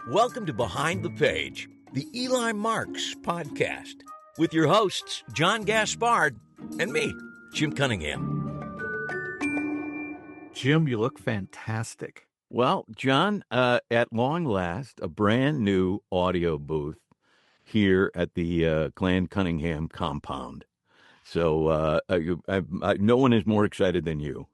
Welcome to Behind the Page, the Eli Marks podcast, with your hosts, John Gaspard and me, Jim Cunningham. Jim, you look fantastic. Well, John, at long last, a brand new audio booth here at the Clan Cunningham compound. So no one is more excited than you.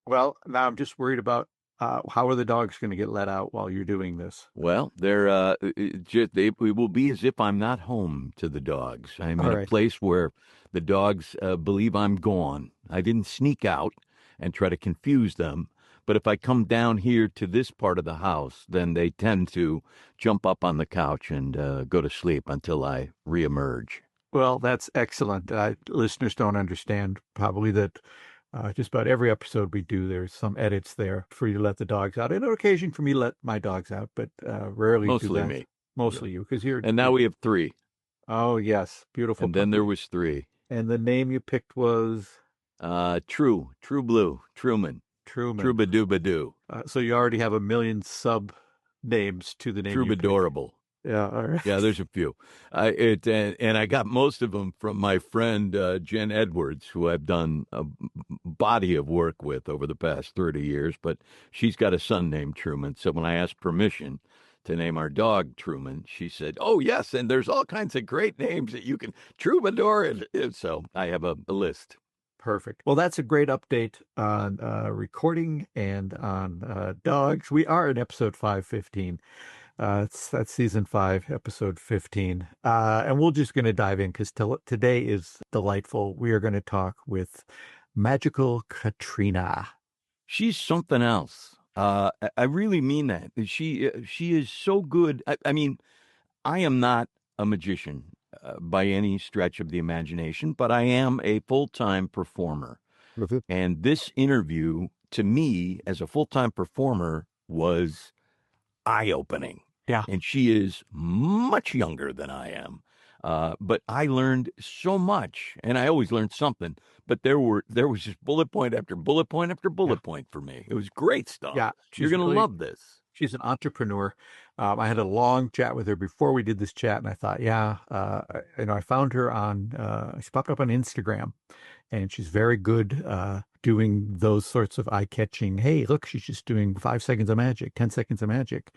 Well, now I'm just worried about how are the dogs going to get let out while you're doing this? Well, it will be as if I'm not home to the dogs. I'm in a place where the dogs believe I'm gone. I didn't sneak out and try to confuse them. But if I come down here to this part of the house, then they tend to jump up on the couch and go to sleep until I reemerge. Well, that's excellent. Listeners don't understand probably that just about every episode we do, there's some edits there for you to let the dogs out. And an occasion for me to let my dogs out, but rarely Mostly do that. me. Mostly you, because you're... And now we have 3. Oh, yes. Beautiful. And then there was 3. And the name you picked was? True Blue, Truman. Troubadoobadoo. So you already have a million sub names to the name. Troubadorable. Yeah, all right. Yeah, there's a few. And I got most of them from my friend Jen Edwards, who I've done a body of work with over the past 30 years. But she's got a son named Truman. So when I asked permission to name our dog Truman, she said, "Oh yes, and there's all kinds of great names that you can Troubadour." And so I have a list. Perfect. Well, that's a great update on recording and on dogs. We are in episode 515. That's season 5, episode 15. And we're just going to dive in because today is delightful. We are going to talk with Magical Katrina. She's something else. I really mean that. She is so good. I mean, I am not a magician by any stretch of the imagination, but I am a full-time performer. Mm-hmm. And this interview, to me, as a full-time performer, was eye-opening. Yeah. And she is much younger than I am. But I learned so much, and I always learned something. But there was just bullet point after bullet point after bullet point for me. It was great stuff. Yeah, you're going to love this. She's an entrepreneur. I had a long chat with her before we did this chat, and I thought, I found her on. She popped up on Instagram, and she's very good doing those sorts of eye-catching. Hey, look, she's just doing 5 seconds of magic, 10 seconds of magic,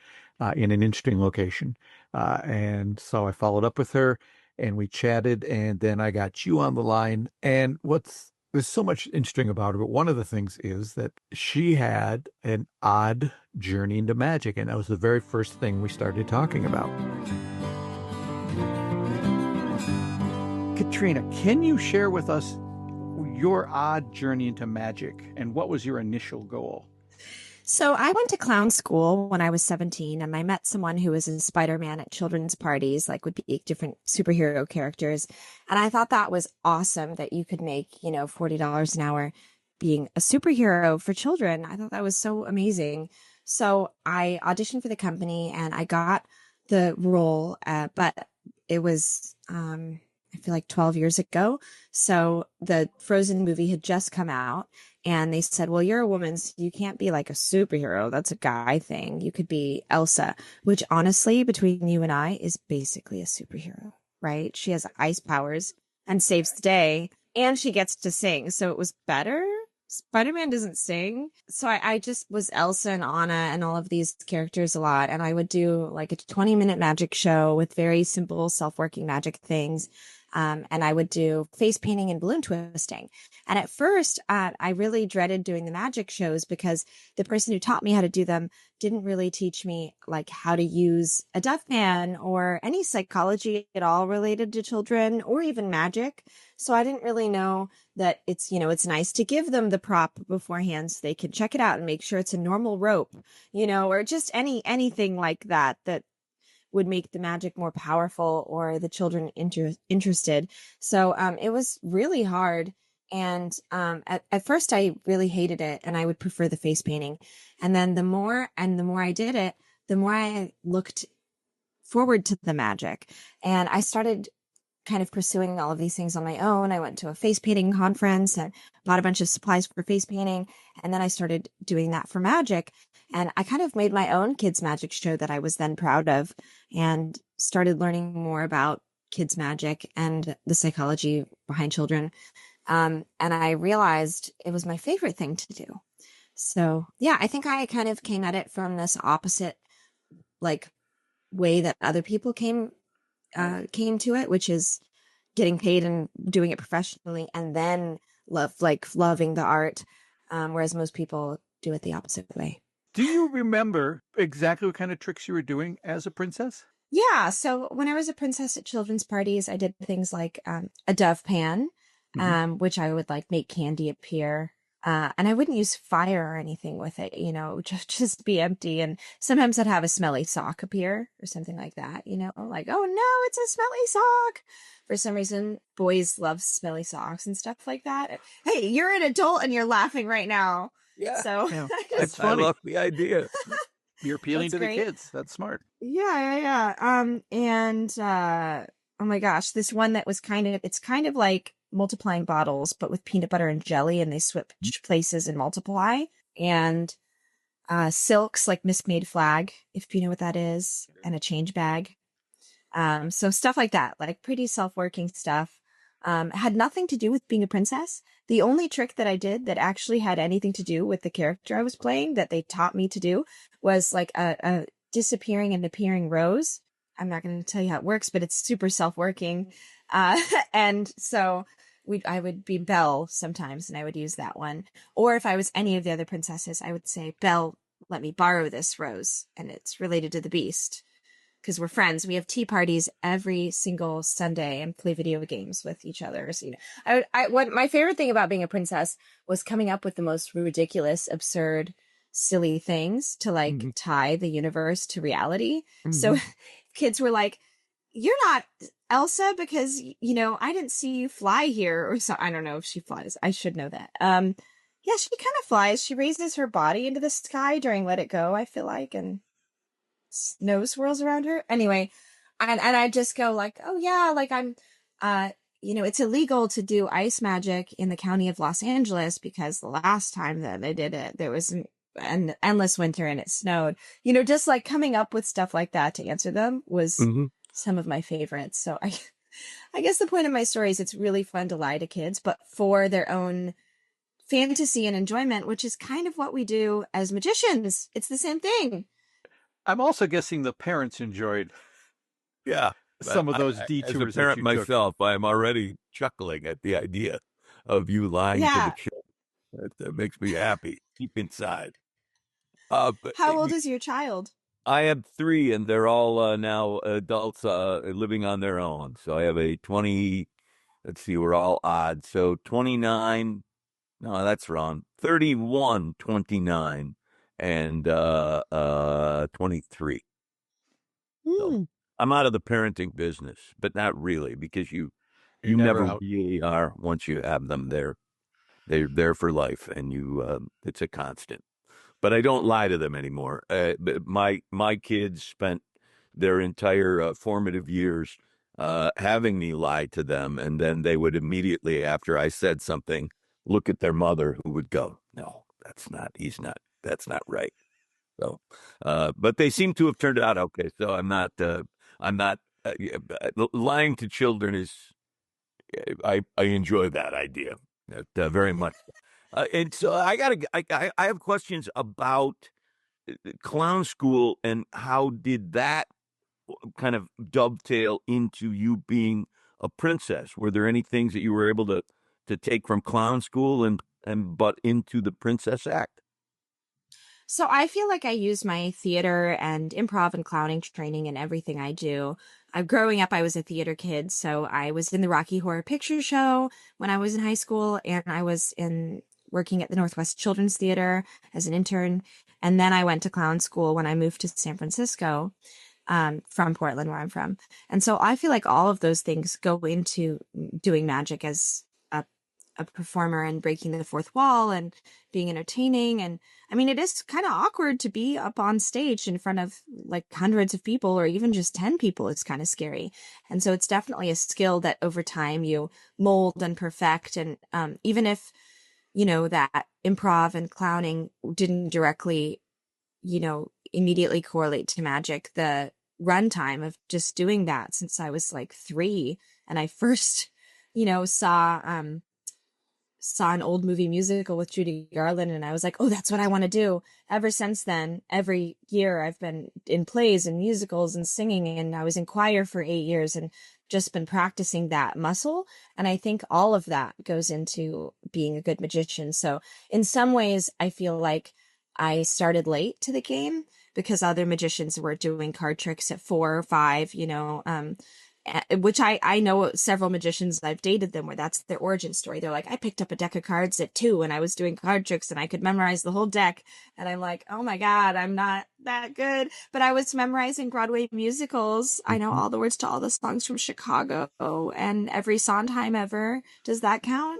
in an interesting location. And so I followed up with her, and we chatted, and then I got you on the line. And there's so much interesting about her, but one of the things is that she had an odd journey into magic, and that was the very first thing we started talking about. Katrina, can you share with us your odd journey into magic, and what was your initial goal? So I went to clown school when I was 17, and I met someone who was a Spider-Man at children's parties, like would be different superhero characters. And I thought that was awesome that you could make, $40 an hour being a superhero for children. I thought that was so amazing. So I auditioned for the company and I got the role, but it was, I feel like 12 years ago. So the Frozen movie had just come out. And they said, well, you're a woman, so you can't be like a superhero. That's a guy thing. You could be Elsa, which honestly, between you and I, is basically a superhero, right? She has ice powers and saves the day, and she gets to sing. So it was better. Spider-Man doesn't sing. So I just was Elsa and Anna and all of these characters a lot. And I would do like a 20-minute magic show with very simple self-working magic things. And I would do face painting and balloon twisting. And at first, I really dreaded doing the magic shows because the person who taught me how to do them didn't really teach me like how to use a deaf man or any psychology at all related to children or even magic. So I didn't really know that it's nice to give them the prop beforehand so they can check it out and make sure it's a normal rope, or just anything like that would make the magic more powerful or the children interested. So it was really hard. And at first I really hated it and I would prefer the face painting. And then the more I did it, the more I looked forward to the magic. And I started kind of pursuing all of these things on my own. I went to a face painting conference and bought a bunch of supplies for face painting. And then I started doing that for magic. And I kind of made my own kids magic show that I was then proud of, and started learning more about kids magic and the psychology behind children. And I realized it was my favorite thing to do. So yeah, I think I kind of came at it from this opposite, like, way that other people came to it, which is getting paid and doing it professionally, and then loving the art, whereas most people do it the opposite way. Do you remember exactly what kind of tricks you were doing as a princess? Yeah, so when I was a princess at children's parties, I did things like a dove pan, which I would like make candy appear. And I wouldn't use fire or anything with it, it would just be empty. And sometimes I'd have a smelly sock appear or something like that, like, oh no, it's a smelly sock. For some reason, boys love smelly socks and stuff like that. Hey, you're an adult and you're laughing right now. Yeah. So Yeah. That's funny. I love the idea. You're appealing That's to great. the kids. That's smart. Yeah. Oh my gosh, this one that was it's kind of like multiplying bottles, but with peanut butter and jelly, and they switch places and multiply. And silks, like Mismade Flag, if you know what that is, and a change bag. So stuff like that, like pretty self-working stuff. Had nothing to do with being a princess. The only trick that I did that actually had anything to do with the character I was playing, that they taught me to do, was like a disappearing and appearing rose. I'm not going to tell you how it works, but it's super self-working. And so I would be Belle sometimes, and I would use that one. Or if I was any of the other princesses, I would say, Belle, let me borrow this rose. And it's related to the beast, because we're friends. We have tea parties every single Sunday and play video games with each other. So, what my favorite thing about being a princess was coming up with the most ridiculous, absurd, silly things to like tie the universe to reality. So kids were like, you're not Elsa because, I didn't see you fly here, or so. I don't know if she flies. I should know that. Yeah, she kind of flies. She raises her body into the sky during Let It Go, I feel like, and snow swirls around her. Anyway, and I just go like, oh yeah, like I'm, it's illegal to do ice magic in the county of Los Angeles because the last time that they did it, there was an endless winter and it snowed. Just like coming up with stuff like that to answer them was some of my favorites. So I guess the point of my story is it's really fun to lie to kids, but for their own fantasy and enjoyment, which is kind of what we do as magicians. It's the same thing. I'm also guessing the parents enjoyed some of those detours. As a parent myself, I'm already chuckling at the idea of you lying to the children. That makes me happy deep inside. How old is your child? I have 3, and they're all now adults living on their own. So I have a 20, let's see, we're all odd. So 29, no, that's wrong. 31, 29, and 23. So I'm out of the parenting business, but not really, because you never really are once you have them there. They're there for life, and it's a constant. But I don't lie to them anymore. My kids spent their entire formative years having me lie to them, and then they would immediately, after I said something, look at their mother, who would go, "No, that's not right." So, but they seem to have turned out okay. So I'm not lying to children is. I enjoy that idea very much. And so I have questions about clown school, and how did that kind of dovetail into you being a princess? Were there any things that you were able to take from clown school and but into the princess act? So I feel like I use my theater and improv and clowning training in everything I do. Growing up, I was a theater kid, so I was in the Rocky Horror Picture Show when I was in high school, and I was working at the Northwest Children's Theater as an intern. And then I went to clown school when I moved to San Francisco, from Portland, where I'm from. And so I feel like all of those things go into doing magic as a a performer and breaking the fourth wall and being entertaining. And I mean, it is kind of awkward to be up on stage in front of like hundreds of people, or even just 10 people. It's kind of scary. And so it's definitely a skill that over time you mold and perfect. And even if, you know, that improv and clowning didn't directly, you know, immediately correlate to magic, the runtime of just doing that since I was like 3, and I first, you know, saw an old movie musical with Judy Garland, and I was like, oh, that's what I want to do. Ever since then, every year I've been in plays and musicals and singing, and I was in choir for 8 years and just been practicing that muscle. And I think all of that goes into being a good magician. So in some ways, I feel like I started late to the game because other magicians were doing card tricks at 4 or 5, you know, which I know several magicians, I've dated them where that's their origin story. They're like, I picked up a deck of cards at 2 and I was doing card tricks and I could memorize the whole deck. And I'm like, oh my God, I'm not that good. But I was memorizing Broadway musicals. I know all the words to all the songs from Chicago and every Sondheim ever. Does that count?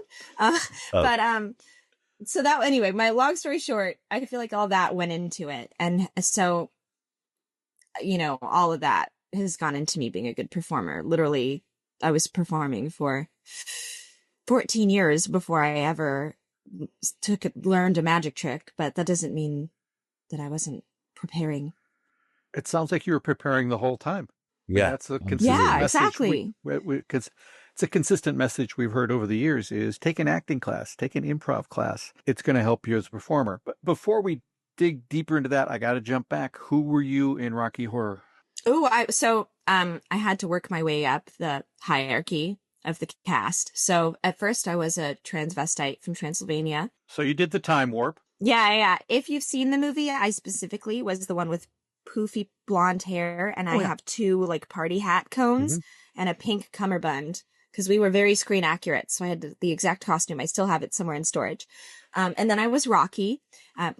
So that, anyway, my long story short, I feel like all that went into it. And so, you know, all of that has gone into me being a good performer. Literally, I was performing for 14 years before I ever learned a magic trick, but that doesn't mean that I wasn't preparing. It sounds like you were preparing the whole time. Yeah. That's a consistent message. Exactly. Because it's a consistent message we've heard over the years is take an acting class, take an improv class. It's going to help you as a performer. But before we dig deeper into that, I got to jump back. Who were you in Rocky Horror? Oh, I had to work my way up the hierarchy of the cast. So at first I was a transvestite from Transylvania. So you did the time warp. Yeah. If you've seen the movie, I specifically was the one with poofy blonde hair, and I have 2 like party hat cones and a pink cummerbund because we were very screen accurate. So I had the exact costume. I still have it somewhere in storage. And then I was Rocky,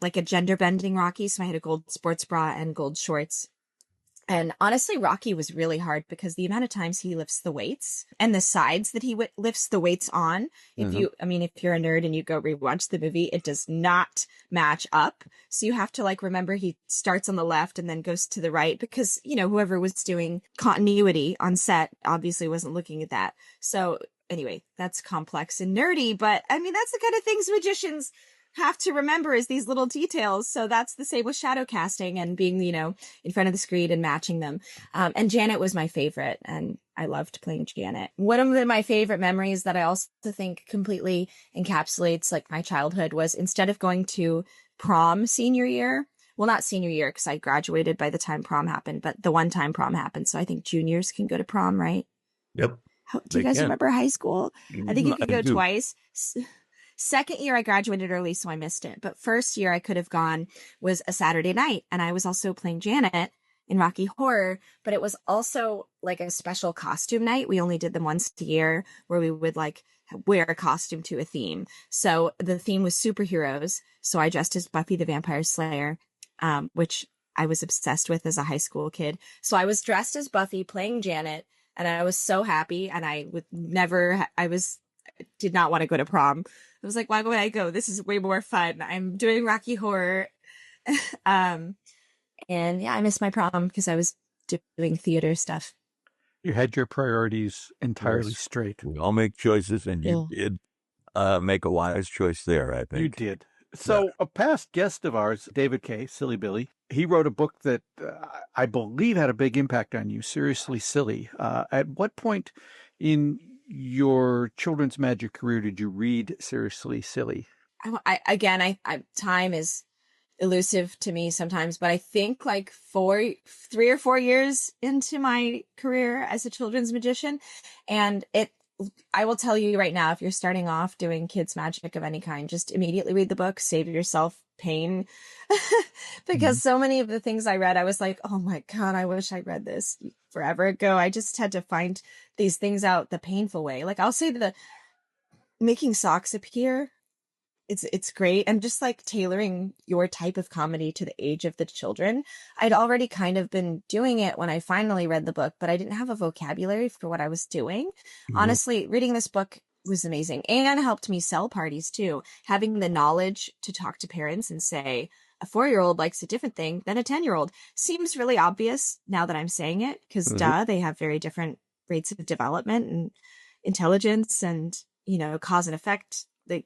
like a gender bending Rocky. So I had a gold sports bra and gold shorts. And honestly, Rocky was really hard because the amount of times he lifts the weights and the sides that he lifts the weights on, if you're a nerd and you go rewatch the movie, it does not match up. So you have to like remember he starts on the left and then goes to the right because, you know, whoever was doing continuity on set obviously wasn't looking at that. So anyway, that's complex and nerdy, but I mean, that's the kind of things magicians have to remember is these little details. So that's the same with shadow casting and being, you know, in front of the screen and matching them. And Janet was my favorite, and I loved playing Janet. One of my favorite memories that I also think completely encapsulates like my childhood was instead of going to prom senior year, well, not senior year because I graduated by the time prom happened, but the one time prom happened. So I think juniors can go to prom, right? Yep. Do you guys remember high school? I think you could go twice. Second year, I graduated early, so I missed it. But first year I could have gone was a Saturday night. And I was also playing Janet in Rocky Horror, but it was also like a special costume night. We only did them once a year where we would like wear a costume to a theme. So the theme was superheroes. So I dressed as Buffy the Vampire Slayer, which I was obsessed with as a high school kid. So I was dressed as Buffy playing Janet, and I was so happy. And I did not want to go to prom. I was like, why would I go? This is way more fun. I'm doing Rocky Horror. And yeah, I missed my prom because I was doing theater stuff. You had your priorities entirely straight. We all make choices, and you did make a wise choice there, I think. You did. So a past guest of ours, David Kay, Silly Billy, he wrote a book that I believe had a big impact on you, Seriously Silly. At what point in your children's magic career did you read Seriously Silly? I time is elusive to me sometimes, but I think like 3 or 4 years into my career as a children's magician. And I will tell you right now, if you're starting off doing kids magic of any kind, just immediately read the book, save yourself pain, because so many of the things I read, I was like, oh my God, I wish I read this forever ago. I just had to find these things out the painful way. Like I'll say the making socks appear. It's great. And just like tailoring your type of comedy to the age of the children. I'd already kind of been doing it when I finally read the book, but I didn't have a vocabulary for what I was doing. Honestly, reading this book was amazing and helped me sell parties too. Having the knowledge to talk to parents and say a 4-year-old likes a different thing than a 10-year-old seems really obvious now that I'm saying it, because they have very different rates of development and intelligence and, cause and effect. Like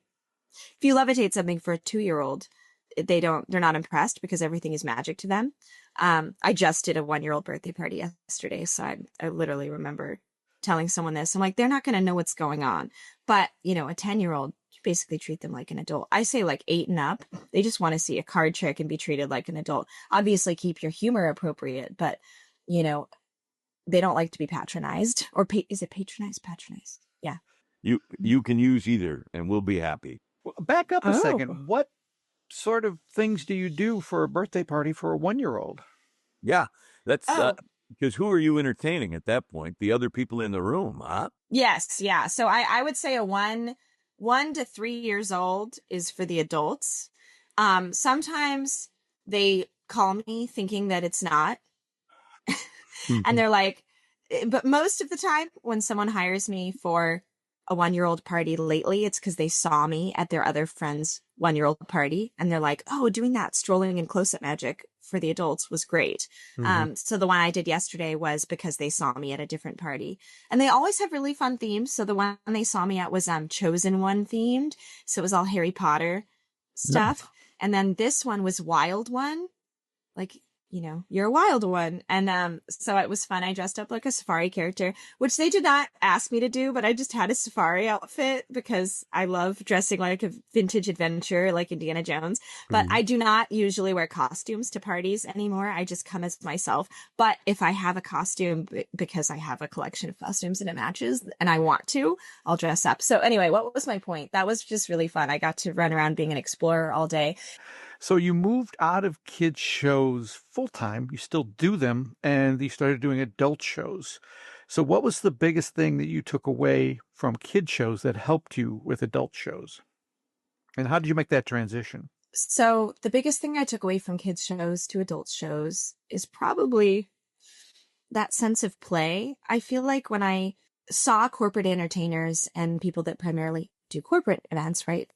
if you levitate something for a 2-year-old, they're not impressed because everything is magic to them. I just did a 1-year-old birthday party yesterday. So I literally remember telling someone this. I'm like, they're not going to know what's going on. But, a 10-year-old, you basically treat them like an adult. I say like 8 and up. They just want to see a card trick and be treated like an adult. Obviously keep your humor appropriate, but, they don't like to be patronized. Or is it patronized? Patronized. Yeah. You can use either and we'll be happy. Well, back up a second. What sort of things do you do for a birthday party for a 1-year-old? Yeah, that's because who are you entertaining at that point? The other people in the room, huh? Yes, yeah. So I would say a 1 to 3 years old is for the adults. Sometimes they call me thinking that it's not. And they're like, but most of the time when someone hires me for a 1-year-old party lately, it's because they saw me at their other friend's 1-year-old party. And they're like, oh, doing that strolling and close-up magic for the adults was great. So the one I did yesterday was because they saw me at a different party. And they always have really fun themes. So the one they saw me at was Chosen One themed. So it was all Harry Potter stuff. Nice. And then this one was Wild One. Like, you're a wild one. And so it was fun. I dressed up like a safari character, which they did not ask me to do, but I just had a safari outfit because I love dressing like a vintage adventure, like Indiana Jones. But I do not usually wear costumes to parties anymore. I just come as myself. But if I have a costume, because I have a collection of costumes and it matches and I want to, I'll dress up. So anyway, what was my point? That was just really fun. I got to run around being an explorer all day. So you moved out of kids shows full-time. You still do them, and you started doing adult shows. So what was the biggest thing that you took away from kid shows that helped you with adult shows? And how did you make that transition? So the biggest thing I took away from kids shows to adult shows is probably that sense of play. I feel like when I saw corporate entertainers and people that primarily do corporate events, right?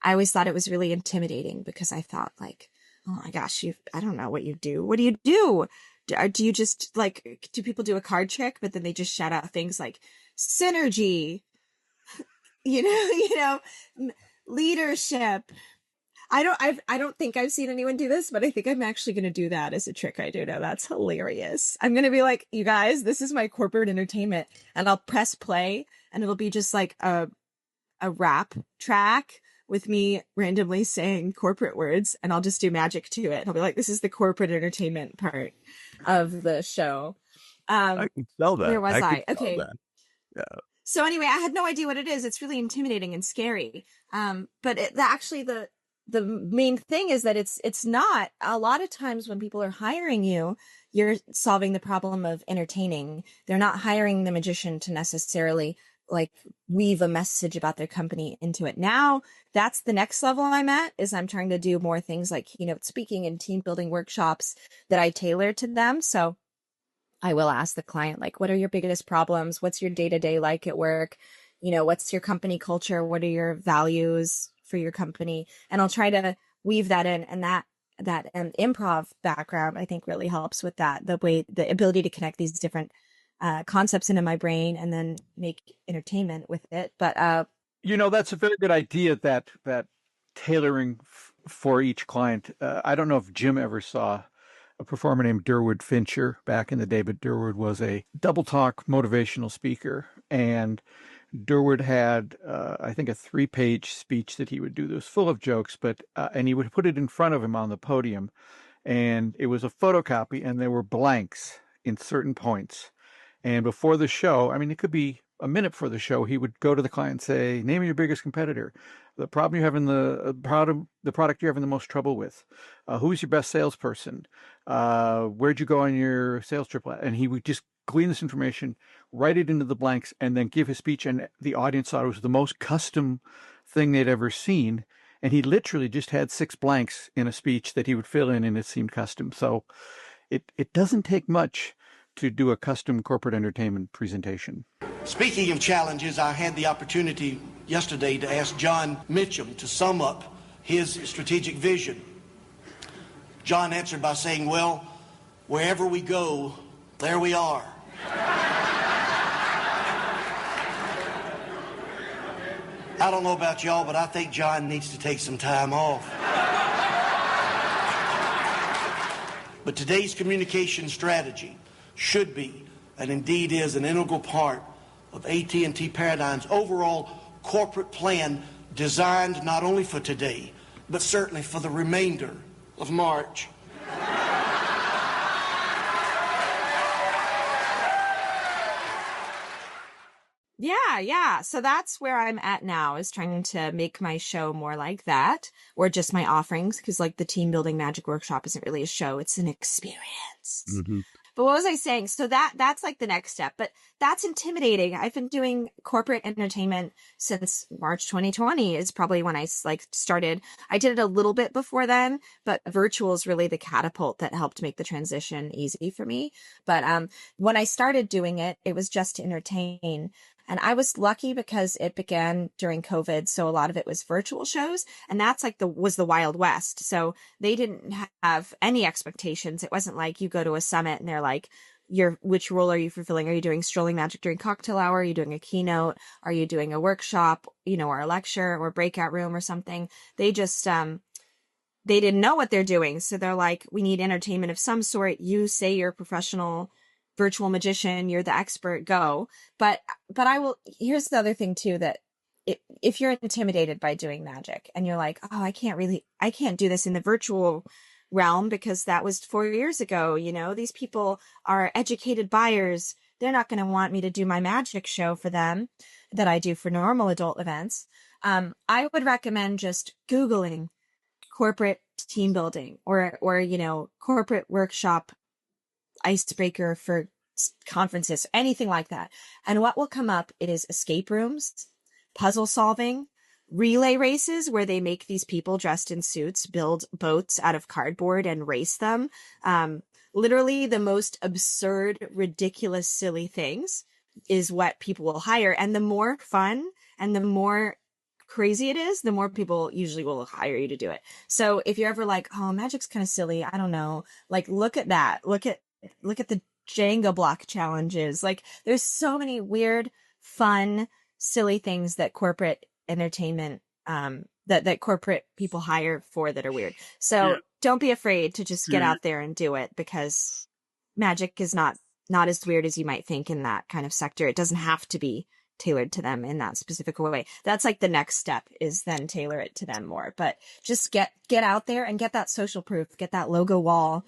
I always thought it was really intimidating because I thought like, oh my gosh, I don't know what you do. What do you do? Do you just do people do a card trick, but then they just shout out things like synergy, leadership. I don't think I've seen anyone do this, but I think I'm actually going to do that as a trick I do now. That's hilarious. I'm going to be like, you guys, this is my corporate entertainment, and I'll press play and it'll be just like a rap track with me randomly saying corporate words, and I'll just do magic to it. I'll be like, this is the corporate entertainment part of the show. I can sell that. Where was I? Okay. Yeah. So anyway, I had no idea what it is. It's really intimidating and scary. But the main thing is that it's not. A lot of times when people are hiring you, you're solving the problem of entertaining. They're not hiring the magician to necessarily weave a message about their company into it. Now that's the next level I'm at, is I'm trying to do more things like keynote speaking and team building workshops that I tailor to them. So I will ask the client, what are your biggest problems? What's your day-to-day like at work? What's your company culture? What are your values for your company? And I'll try to weave that in. And that improv background, I think, really helps with that. The ability to connect these different concepts into my brain and then make entertainment with it. But that's a very good idea, that tailoring for each client. I don't know if Jim ever saw a performer named Durwood Fincher back in the day, but Durwood was a double talk motivational speaker, and Durwood had I think a 3-page speech that he would do that was full of jokes, but and he would put it in front of him on the podium, and it was a photocopy and there were blanks in certain points. And before the show, I mean, it could be a minute before the show, he would go to the client and say, name your biggest competitor, the problem you're having, the product you're having the most trouble with, who's your best salesperson, where'd you go on your sales trip? And he would just glean this information, write it into the blanks, and then give his speech. And the audience thought it was the most custom thing they'd ever seen. And he literally just had 6 blanks in a speech that he would fill in, and it seemed custom. So it doesn't take much to do a custom corporate entertainment presentation. Speaking of challenges, I had the opportunity yesterday to ask John Mitchum to sum up his strategic vision. John answered by saying, well, wherever we go, there we are. I don't know about y'all, but I think John needs to take some time off. But today's communication strategy should be, and indeed is, an integral part of AT&T Paradigm's overall corporate plan, designed not only for today, but certainly for the remainder of March. Yeah. So that's where I'm at now, is trying to make my show more like that, or just my offerings, because like the team building magic workshop isn't really a show, it's an experience. Mm-hmm. But what was I saying? So that's like the next step, but that's intimidating. I've been doing corporate entertainment since March 2020 is probably when I like started. I did it a little bit before then, but virtual is really the catapult that helped make the transition easy for me. But when I started doing it, it was just to entertain. And I was lucky because it began during COVID. So a lot of it was virtual shows, and that's like was the Wild West. So they didn't have any expectations. It wasn't like you go to a summit and they're like, which role are you fulfilling? Are you doing strolling magic during cocktail hour? Are you doing a keynote? Are you doing a workshop, or a lecture or breakout room or something? They just, they didn't know what they're doing. So they're like, we need entertainment of some sort. You say you're a professional virtual magician, you're the expert, go. But here's the other thing too, that if you're intimidated by doing magic and you're like, oh, I can't do this in the virtual realm because that was 4 years ago. These people are educated buyers. They're not going to want me to do my magic show for them that I do for normal adult events. I would recommend just Googling corporate team building or corporate workshop icebreaker for conferences, anything like that. And what will come up, it is escape rooms, puzzle solving, relay races where they make these people dressed in suits build boats out of cardboard and race them. Literally the most absurd, ridiculous, silly things is what people will hire. And the more fun and the more crazy it is, the more people usually will hire you to do it. So if you're ever like, oh, magic's kind of silly, I don't know, like look at that. Look at the Jenga block challenges. Like there's so many weird, fun, silly things that corporate entertainment, that corporate people hire for that are weird. So Don't be afraid to just get out there and do it, because magic is not as weird as you might think in that kind of sector. It doesn't have to be tailored to them in that specific way. That's like the next step, is then tailor it to them more. But just get out there and get that social proof, get that logo wall.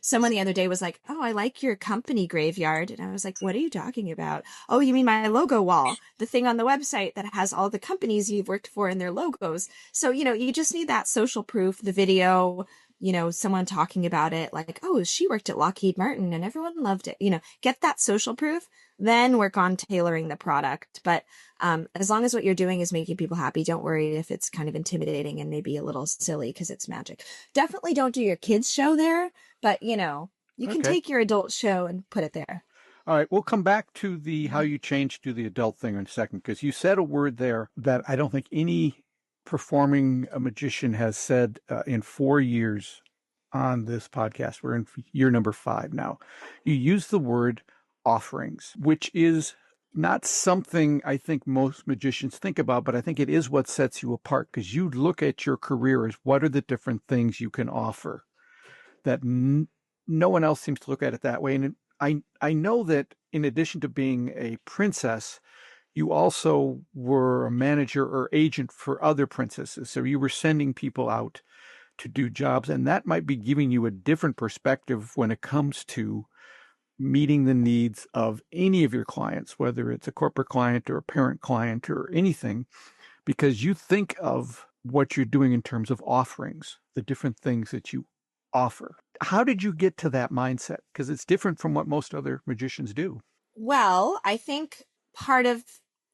Someone the other day was like, oh, I like your company graveyard. And I was like, what are you talking about? Oh, you mean my logo wall, the thing on the website that has all the companies you've worked for and their logos. So, you just need that social proof, the video, someone talking about it, like, oh, she worked at Lockheed Martin and everyone loved it. Get that social proof, then work on tailoring the product. But as long as what you're doing is making people happy, don't worry if it's kind of intimidating and maybe a little silly because it's magic. Definitely don't do your kids' show there, but you can take your adult show and put it there. All right, we'll come back to the how you changed to the adult thing in a second, because you said a word there that I don't think any performing a magician has said in 4 years on this podcast. We're in year number 5 now. You use the word offerings, which is not something I think most magicians think about, but I think it is what sets you apart, because you look at your career as what are the different things you can offer that no one else seems to look at it that way. And I know that in addition to being a princess, you also were a manager or agent for other princesses. So you were sending people out to do jobs, and that might be giving you a different perspective when it comes to meeting the needs of any of your clients, whether it's a corporate client or a parent client or anything, because you think of what you're doing in terms of offerings, the different things that you offer. How did you get to that mindset? Because it's different from what most other magicians do. Well, I think part of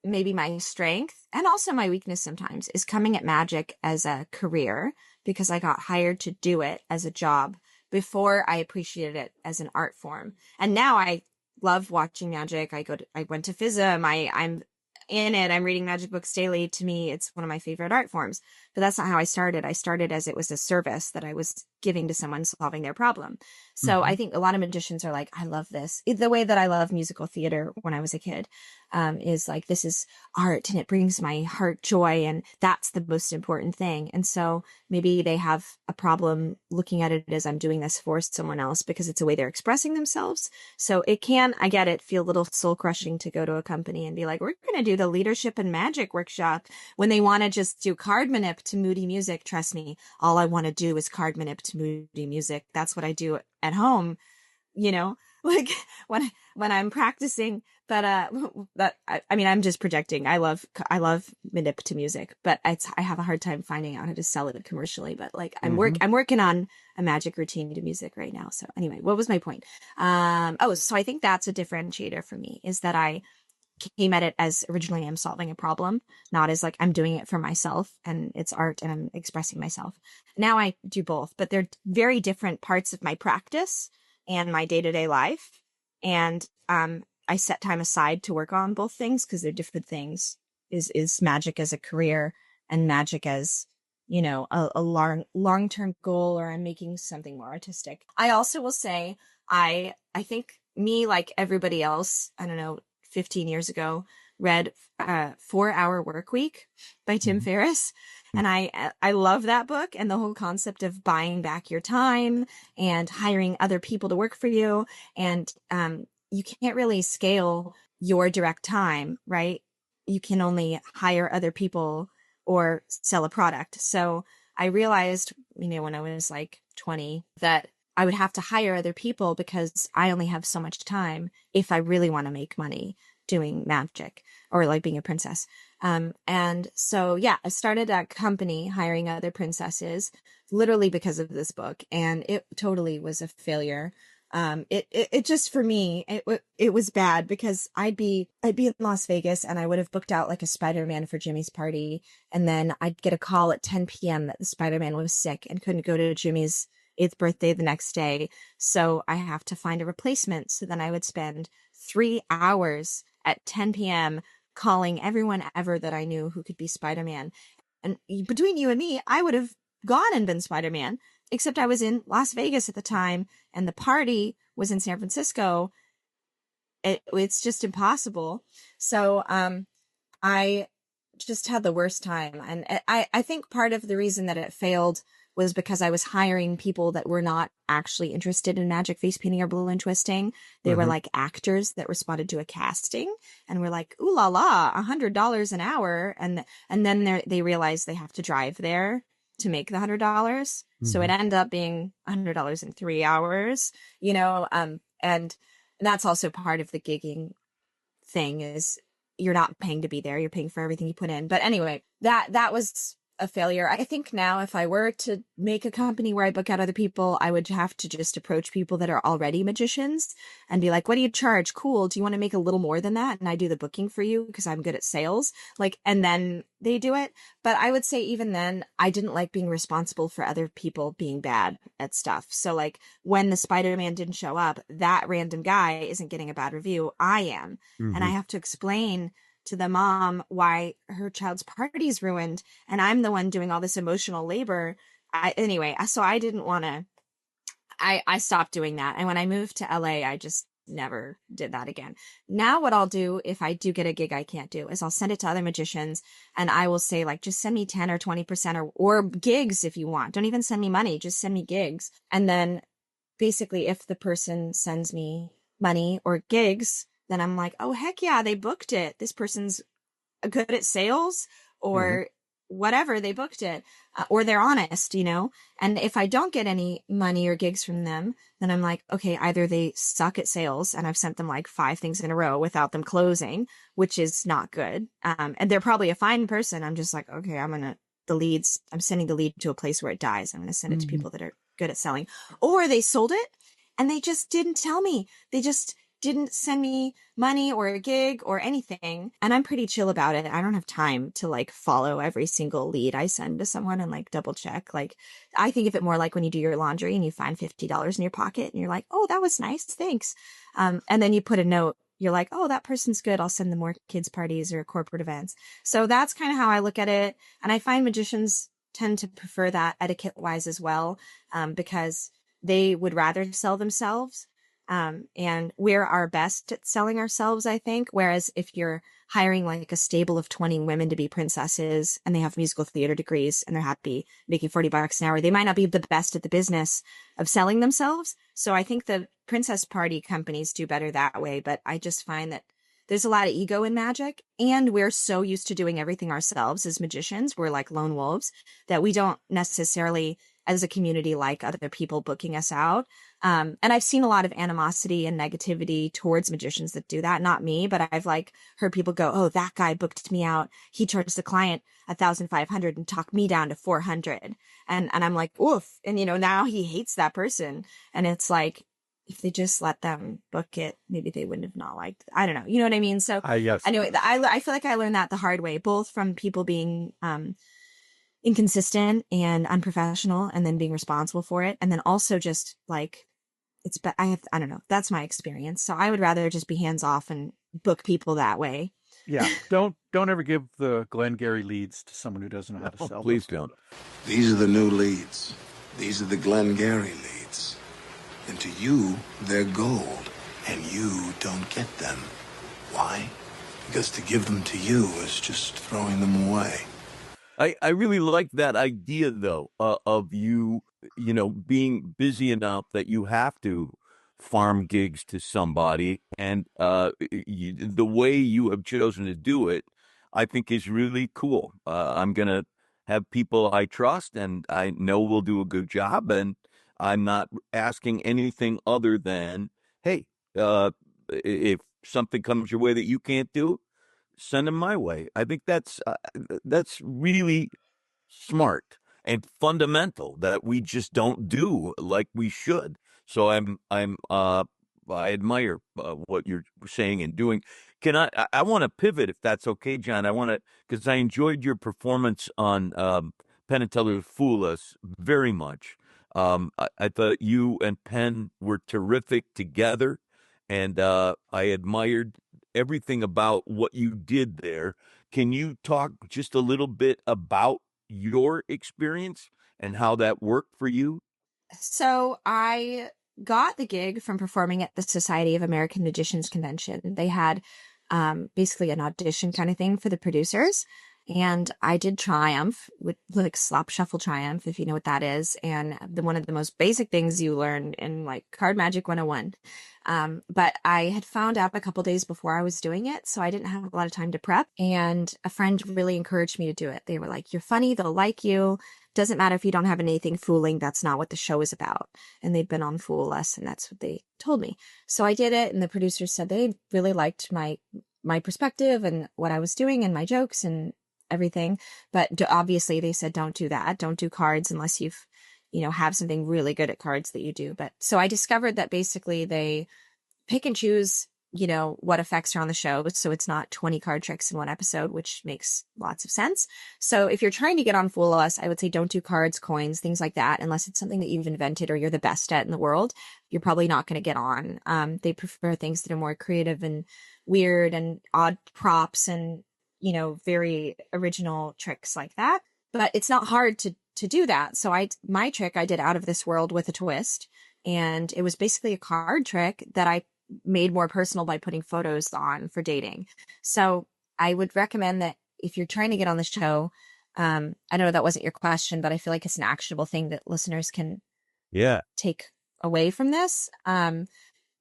maybe my strength and also my weakness sometimes is coming at magic as a career, because I got hired to do it as a job before I appreciated it as an art form. And now I love watching magic. I went to FISM. I'm in it. I'm reading magic books daily. To me, it's one of my favorite art forms. But that's not how I started. I started as it was a service that I was giving to someone solving their problem. So I think a lot of magicians are like, I love this. The way that I love musical theater when I was a kid is like, this is art and it brings my heart joy. And that's the most important thing. And so maybe they have a problem looking at it as I'm doing this for someone else because it's a way they're expressing themselves. So it can, I get it, feel a little soul crushing to go to a company and be like, we're going to do the leadership and magic workshop when they want to just do card manip to moody music. Trust me, all I want to do is card manip to moody music. That's what I do at home, like when I'm practicing. But I mean, I'm just projecting. I love manip to music, but I have a hard time finding out how to sell it commercially. But like I'm working on a magic routine to music right now. So anyway, what was my point? So I think that's a differentiator for me, is that I came at it as originally I'm solving a problem, not as like I'm doing it for myself and it's art and I'm expressing myself. Now I do both, but they're very different parts of my practice and my day-to-day life. And I set time aside to work on both things because they're different things. Is magic as a career and magic as, a long-term goal, or I'm making something more artistic. I also will say, I think me, like everybody else, I don't know, 15 years ago, read 4-Hour Workweek by Tim Ferriss. And I love that book and the whole concept of buying back your time and hiring other people to work for you. And you can't really scale your direct time, right? You can only hire other people or sell a product. So I realized, when I was like 20, that I would have to hire other people because I only have so much time if I really want to make money doing magic or like being a princess. And so, I started a company hiring other princesses literally because of this book. And it totally was a failure. It just, for me, it was bad because I'd be in Las Vegas and I would have booked out like a Spider-Man for Jimmy's party. And then I'd get a call at 10 p.m. that the Spider-Man was sick and couldn't go to Jimmy's 8th birthday the next day. So I have to find a replacement. So then I would spend 3 hours at 10 p.m. calling everyone ever that I knew who could be Spider-Man. And between you and me, I would have gone and been Spider-Man, except I was in Las Vegas at the time and the party was in San Francisco. It's just impossible. So I just had the worst time. And I think part of the reason that it failed was because I was hiring people that were not actually interested in magic face painting or balloon twisting. They were like actors that responded to a casting and were like, ooh la la, $100 an hour. And then they realized they have to drive there to make the $100. So it ended up being $100 in 3 hours, and that's also part of the gigging thing, is you're not paying to be there. You're paying for everything you put in. But anyway, that was a failure. I think now if I were to make a company where I book out other people, I would have to just approach people that are already magicians and be like, what do you charge? Cool. Do you want to make a little more than that? And I do the booking for you because I'm good at sales. And then they do it. But I would say even then, I didn't like being responsible for other people being bad at stuff. So when the Spider-Man didn't show up, that random guy isn't getting a bad review. I am. And I have to explain to the mom why her child's party is ruined, and I'm the one doing all this emotional labor. So I didn't want to. I stopped doing that, and when I moved to LA, I just never did that again. Now what I'll do if I do get a gig I can't do is I'll send it to other magicians, and I will say just send me 10 or 20% or gigs if you want. Don't even send me money, just send me gigs. And then basically if the person sends me money or gigs, then I'm like, oh, heck yeah, they booked it. This person's good at sales or whatever, they booked it. Or they're honest, And if I don't get any money or gigs from them, then I'm like, okay, either they suck at sales and I've sent them 5 things in a row without them closing, which is not good. And they're probably a fine person. I'm just like, okay, I'm sending the lead to a place where it dies. I'm going to send it to people that are good at selling. Or they sold it and they just didn't tell me. They just didn't send me money or a gig or anything. And I'm pretty chill about it. I don't have time to like follow every single lead I send to someone and like double check. Like, I think of it more like when you do your laundry and you find $50 in your pocket and you're like, oh, that was nice. Thanks. And then you put a note. You're like, oh, that person's good. I'll send them more kids' parties or corporate events. So that's kind of how I look at it. And I find magicians tend to prefer that etiquette wise as well, because they would rather sell themselves. And we're our best at selling ourselves, I think. Whereas if you're hiring like a stable of 20 women to be princesses and they have musical theater degrees and they're happy making $40 an hour, they might not be the best at the business of selling themselves. So I think the princess party companies do better that way. But I just find that there's a lot of ego in magic, and we're so used to doing everything ourselves as magicians. We're like lone wolves that we don't necessarily, as a community, like other people booking us out. And I've seen a lot of animosity and negativity towards magicians that do that. Not me, but I've like heard people go, oh, that guy booked me out. He charged the client $1,500 and talked me down to $400. And I'm like, oof. And, now he hates that person. And it's like, if they just let them book it, maybe they wouldn't have not liked it. I don't know. You know what I mean? So Yes. anyway, I feel like I learned that the hard way, both from people being inconsistent and unprofessional and then being responsible for it. And then also just like, I don't know. That's my experience. So I would rather just be hands off and book people that way. Yeah. Don't ever give the Glengarry leads to someone who doesn't know how to sell. Please don't. These are the new leads. These are the Glengarry leads. And to you, they're gold. And you don't get them. Why? Because to give them to you is just throwing them away. I really like that idea, though, of you, being busy enough that you have to farm gigs to somebody. And the way you have chosen to do it, I think is really cool. I'm going to have people I trust and I know will do a good job. And I'm not asking anything other than, hey, if something comes your way that you can't do, send them my way. I think that's really smart and fundamental that we just don't do like we should. So I admire what you're saying and doing. I want to pivot if that's okay, John. Because I enjoyed your performance on Penn and Teller's Fool Us very much. I thought you and Penn were terrific together, and I admired everything about what you did there. Can you talk just a little bit about your experience and how that worked for you? So I got the gig from performing at the Society of American Magicians convention. They had basically an audition kind of thing for the producers. And I did Triumph, with like slop shuffle Triumph, if you know what that is. And one of the most basic things you learn in like Card Magic 101. But I had found out a couple days before I was doing it, so I didn't have a lot of time to prep. And a friend really encouraged me to do it. They were like, you're funny, they'll like you. Doesn't matter if you don't have anything fooling, that's not what the show is about. And they'd been on Fool Us, and that's what they told me. So I did it, and the producers said they really liked my perspective and what I was doing and my jokes and everything. But obviously they said, don't do that. Don't do cards unless you've, have something really good at cards that you do. But so I discovered that basically they pick and choose, what effects are on the show. So it's not 20 card tricks in one episode, which makes lots of sense. So if you're trying to get on Fool Us, I would say don't do cards, coins, things like that, unless it's something that you've invented or you're the best at in the world. You're probably not going to get on. They prefer things that are more creative and weird and odd props and very original tricks like that. But it's not hard to do that. So my trick I did out of this world with a twist. And it was basically a card trick that I made more personal by putting photos on for dating. So I would recommend that if you're trying to get on the show, I know that wasn't your question, but I feel like it's an actionable thing that listeners can take away from this,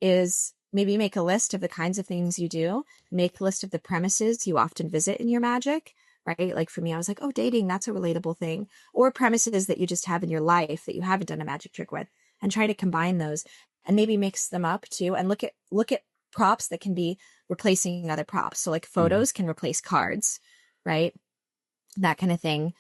is maybe make a list of the kinds of things you do, make a list of the premises you often visit in your magic, right? Like for me, I was like, oh, dating, that's a relatable thing. Or premises that you just have in your life that you haven't done a magic trick with, and try to combine those and maybe mix them up too. And look at props that can be replacing other props. So like photos can replace cards, right? That kind of thing.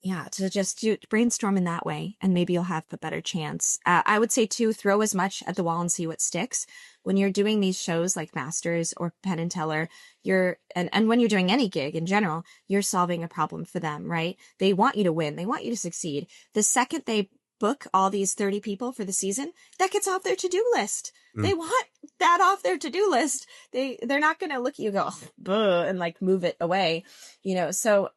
Yeah, to just brainstorm in that way, and maybe you'll have a better chance. I would say too, throw as much at the wall and see what sticks. When you're doing these shows like Masters or Penn and Teller, and when you're doing any gig in general, you're solving a problem for them, right? They want you to win. They want you to succeed. The second they book all these 30 people for the season, that gets off their to-do list. They want that off their to-do list. They're not going to look at you, go, "Buh," and like move it away, so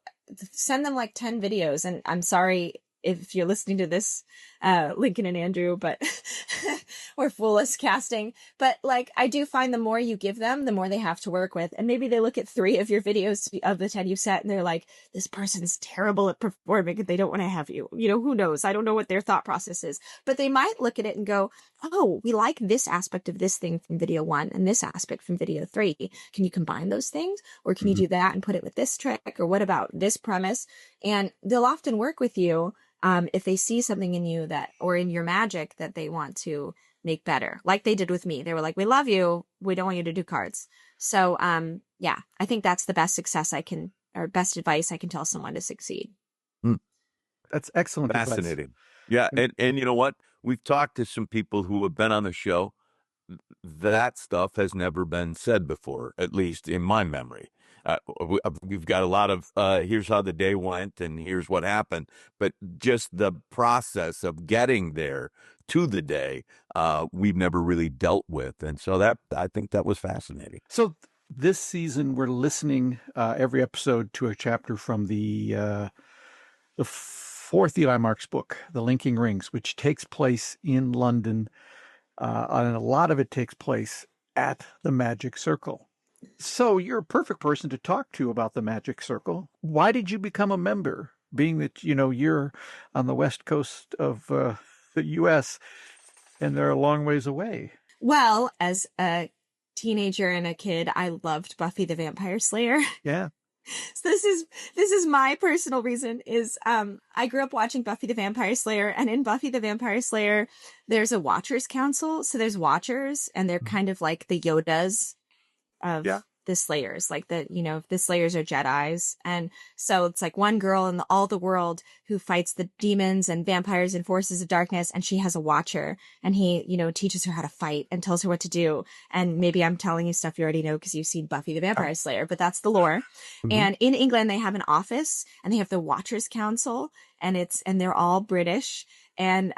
send them like 10 videos. And I'm sorry if you're listening to this, Lincoln and Andrew, but or Foolish Casting. But like, I do find the more you give them, the more they have to work with. And maybe they look at 3 of your videos of the 10 you've set and they're like, this person's terrible at performing and they don't want to have you. Who knows? I don't know what their thought process is, but they might look at it and go, oh, we like this aspect of this thing from video 1 and this aspect from video 3. Can you combine those things? Or can you do that and put it with this trick? Or what about this premise? And they'll often work with you if they see something in you or in your magic that they want to make better, like they did with me. They were like, we love you. We don't want you to do cards. So, yeah, I think that's the best best advice I can tell someone to succeed. That's excellent. Fascinating. Advice. Yeah. And you know what? We've talked to some people who have been on the show. That stuff has never been said before, at least in my memory. We've got a lot of here's how the day went and here's what happened, but just the process of getting there to the day, we've never really dealt with. And so I think that was fascinating. So this season, we're listening every episode to a chapter from the 4th Eli Marks book, The Linking Rings, which takes place in London. And a lot of it takes place at the Magic Circle. So you're a perfect person to talk to about the Magic Circle. Why did you become a member, being that, you're on the west coast of the U.S. and they're a long ways away? Well, as a teenager and a kid, I loved Buffy the Vampire Slayer. Yeah. So this is my personal reason is I grew up watching Buffy the Vampire Slayer, and in Buffy the Vampire Slayer, there's a Watchers Council. So there's Watchers, and they're kind of like the Yodas of the Slayers, like the Slayers are Jedis. And so it's like one girl in all the world who fights the demons and vampires and forces of darkness. And she has a Watcher, and he, teaches her how to fight and tells her what to do. And maybe I'm telling you stuff you already know because you've seen Buffy the Vampire Slayer, but that's the lore. Mm-hmm. And in England, they have an office and they have the Watchers Council, and they're all British. And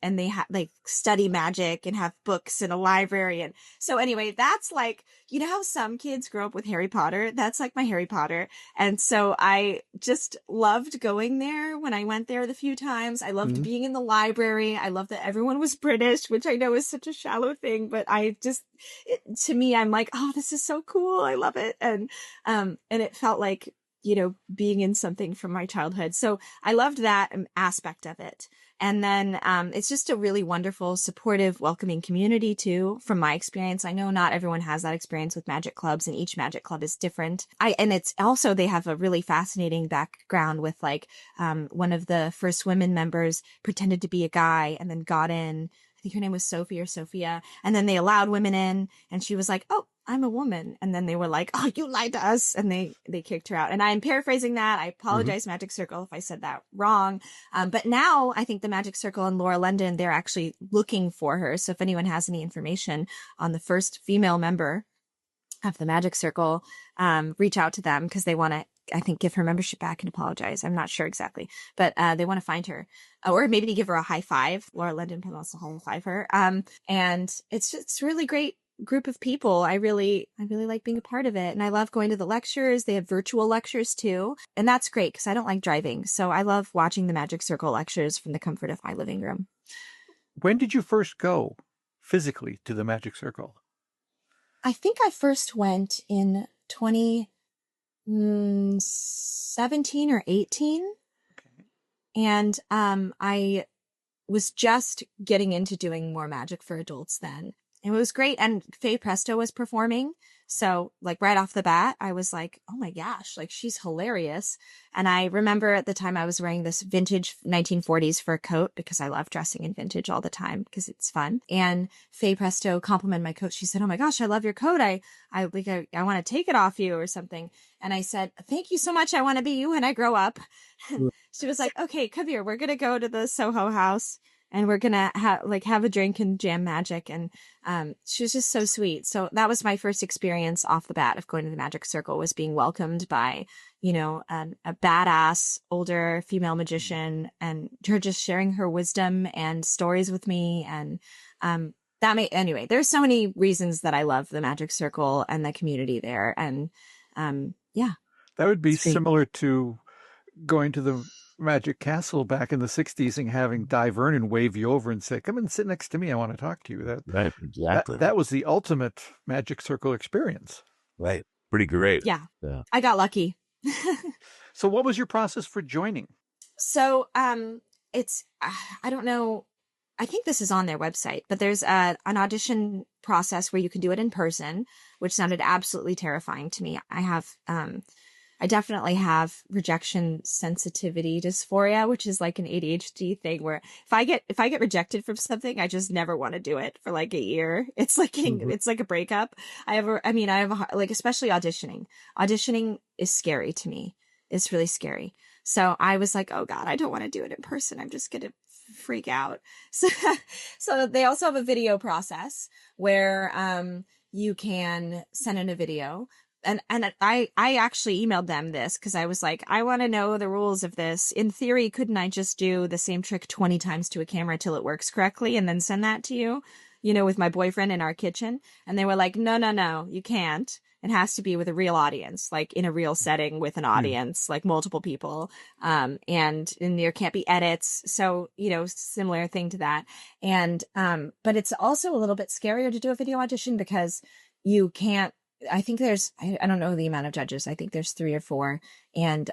they like study magic and have books in a library. And so anyway, that's like, how some kids grow up with Harry Potter? That's like my Harry Potter. And so I just loved going there when I went there the few times. I loved being in the library. I loved that everyone was British, which I know is such a shallow thing, but to me, I'm like, oh, this is so cool. I love it. And it felt like, being in something from my childhood. So I loved that aspect of it. And then it's just a really wonderful, supportive, welcoming community too, from my experience. I know not everyone has that experience with magic clubs, and each magic club is different. And it's also, they have a really fascinating background with like one of the first women members pretended to be a guy and then got in. I think her name was Sophie or Sophia. And then they allowed women in, and she was like, oh, I'm a woman. And then they were like, oh, you lied to us. And they kicked her out. And I'm paraphrasing that. I apologize, Magic Circle, if I said that wrong. But now I think the Magic Circle and Laura London, they're actually looking for her. So if anyone has any information on the first female member of the Magic Circle, reach out to them, because they want to, I think, give her membership back and apologize. I'm not sure exactly, but they want to find her, or maybe to give her a high five. Laura London can also high five her. And it's really great group of people. I really like being a part of it. And I love going to the lectures. They have virtual lectures too. And that's great because I don't like driving. So I love watching the Magic Circle lectures from the comfort of my living room. When did you first go physically to the Magic Circle? I think I first went in 2017 or 18. Okay. And I was just getting into doing more magic for adults then. It was great. And Faye Presto was performing. So like right off the bat, I was like, oh my gosh, like she's hilarious. And I remember at the time I was wearing this vintage 1940s fur coat because I love dressing in vintage all the time because it's fun. And Faye Presto complimented my coat. She said, oh my gosh, I love your coat. I want to take it off you or something. And I said, thank you so much. I want to be you when I grow up. And she was like, okay, come here. We're going to go to the Soho House and we're going to have a drink and jam magic. And she was just so sweet. So that was my first experience off the bat of going to the Magic Circle, was being welcomed by, a badass older female magician, and her just sharing her wisdom and stories with me. And anyway, there's so many reasons that I love the Magic Circle and the community there. And that would be similar to going to the Magic Castle back in the 60s and having Di Vernon wave you over and say, come and sit next to me. I want to talk to you. Right, exactly. That was the ultimate Magic Circle experience. Right. Pretty great. Yeah. I got lucky. So what was your process for joining? So it's, I don't know. I think this is on their website, but there's an audition process where you can do it in person, which sounded absolutely terrifying to me. I definitely have rejection sensitivity dysphoria, which is like an ADHD thing where if I get rejected from something, I just never want to do it for like a year. It's like it's like a breakup. Especially auditioning. Auditioning is scary to me. It's really scary. So I was like, oh God, I don't want to do it in person. I'm just going to freak out. So they also have a video process where you can send in a video. And I actually emailed them this because I was like, I want to know the rules of this. In theory, couldn't I just do the same trick 20 times to a camera till it works correctly and then send that to you, with my boyfriend in our kitchen? And they were like, no, you can't. It has to be with a real audience, like in a real setting with an audience, like multiple people. And there can't be edits. So, similar thing to that. And, but it's also a little bit scarier to do a video audition because you can't, I think there's, I don't know the amount of judges. I think there's 3 or 4. And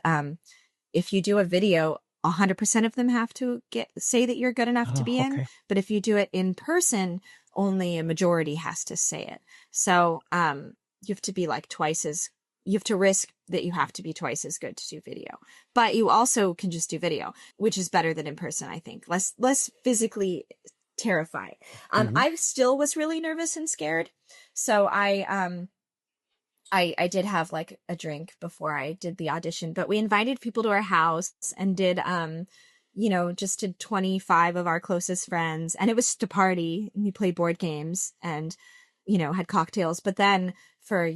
if you do a video, 100% of them have to say that you're good enough to be in. But if you do it in person, only a majority has to say it. So you have to be like you have to risk that you have to be twice as good to do video. But you also can just do video, which is better than in person, I think. Less physically terrifying. I still was really nervous and scared. So I did have like a drink before I did the audition, but we invited people to our house and did, just did 25 of our closest friends, and it was just a party, and we played board games and, had cocktails. But then for,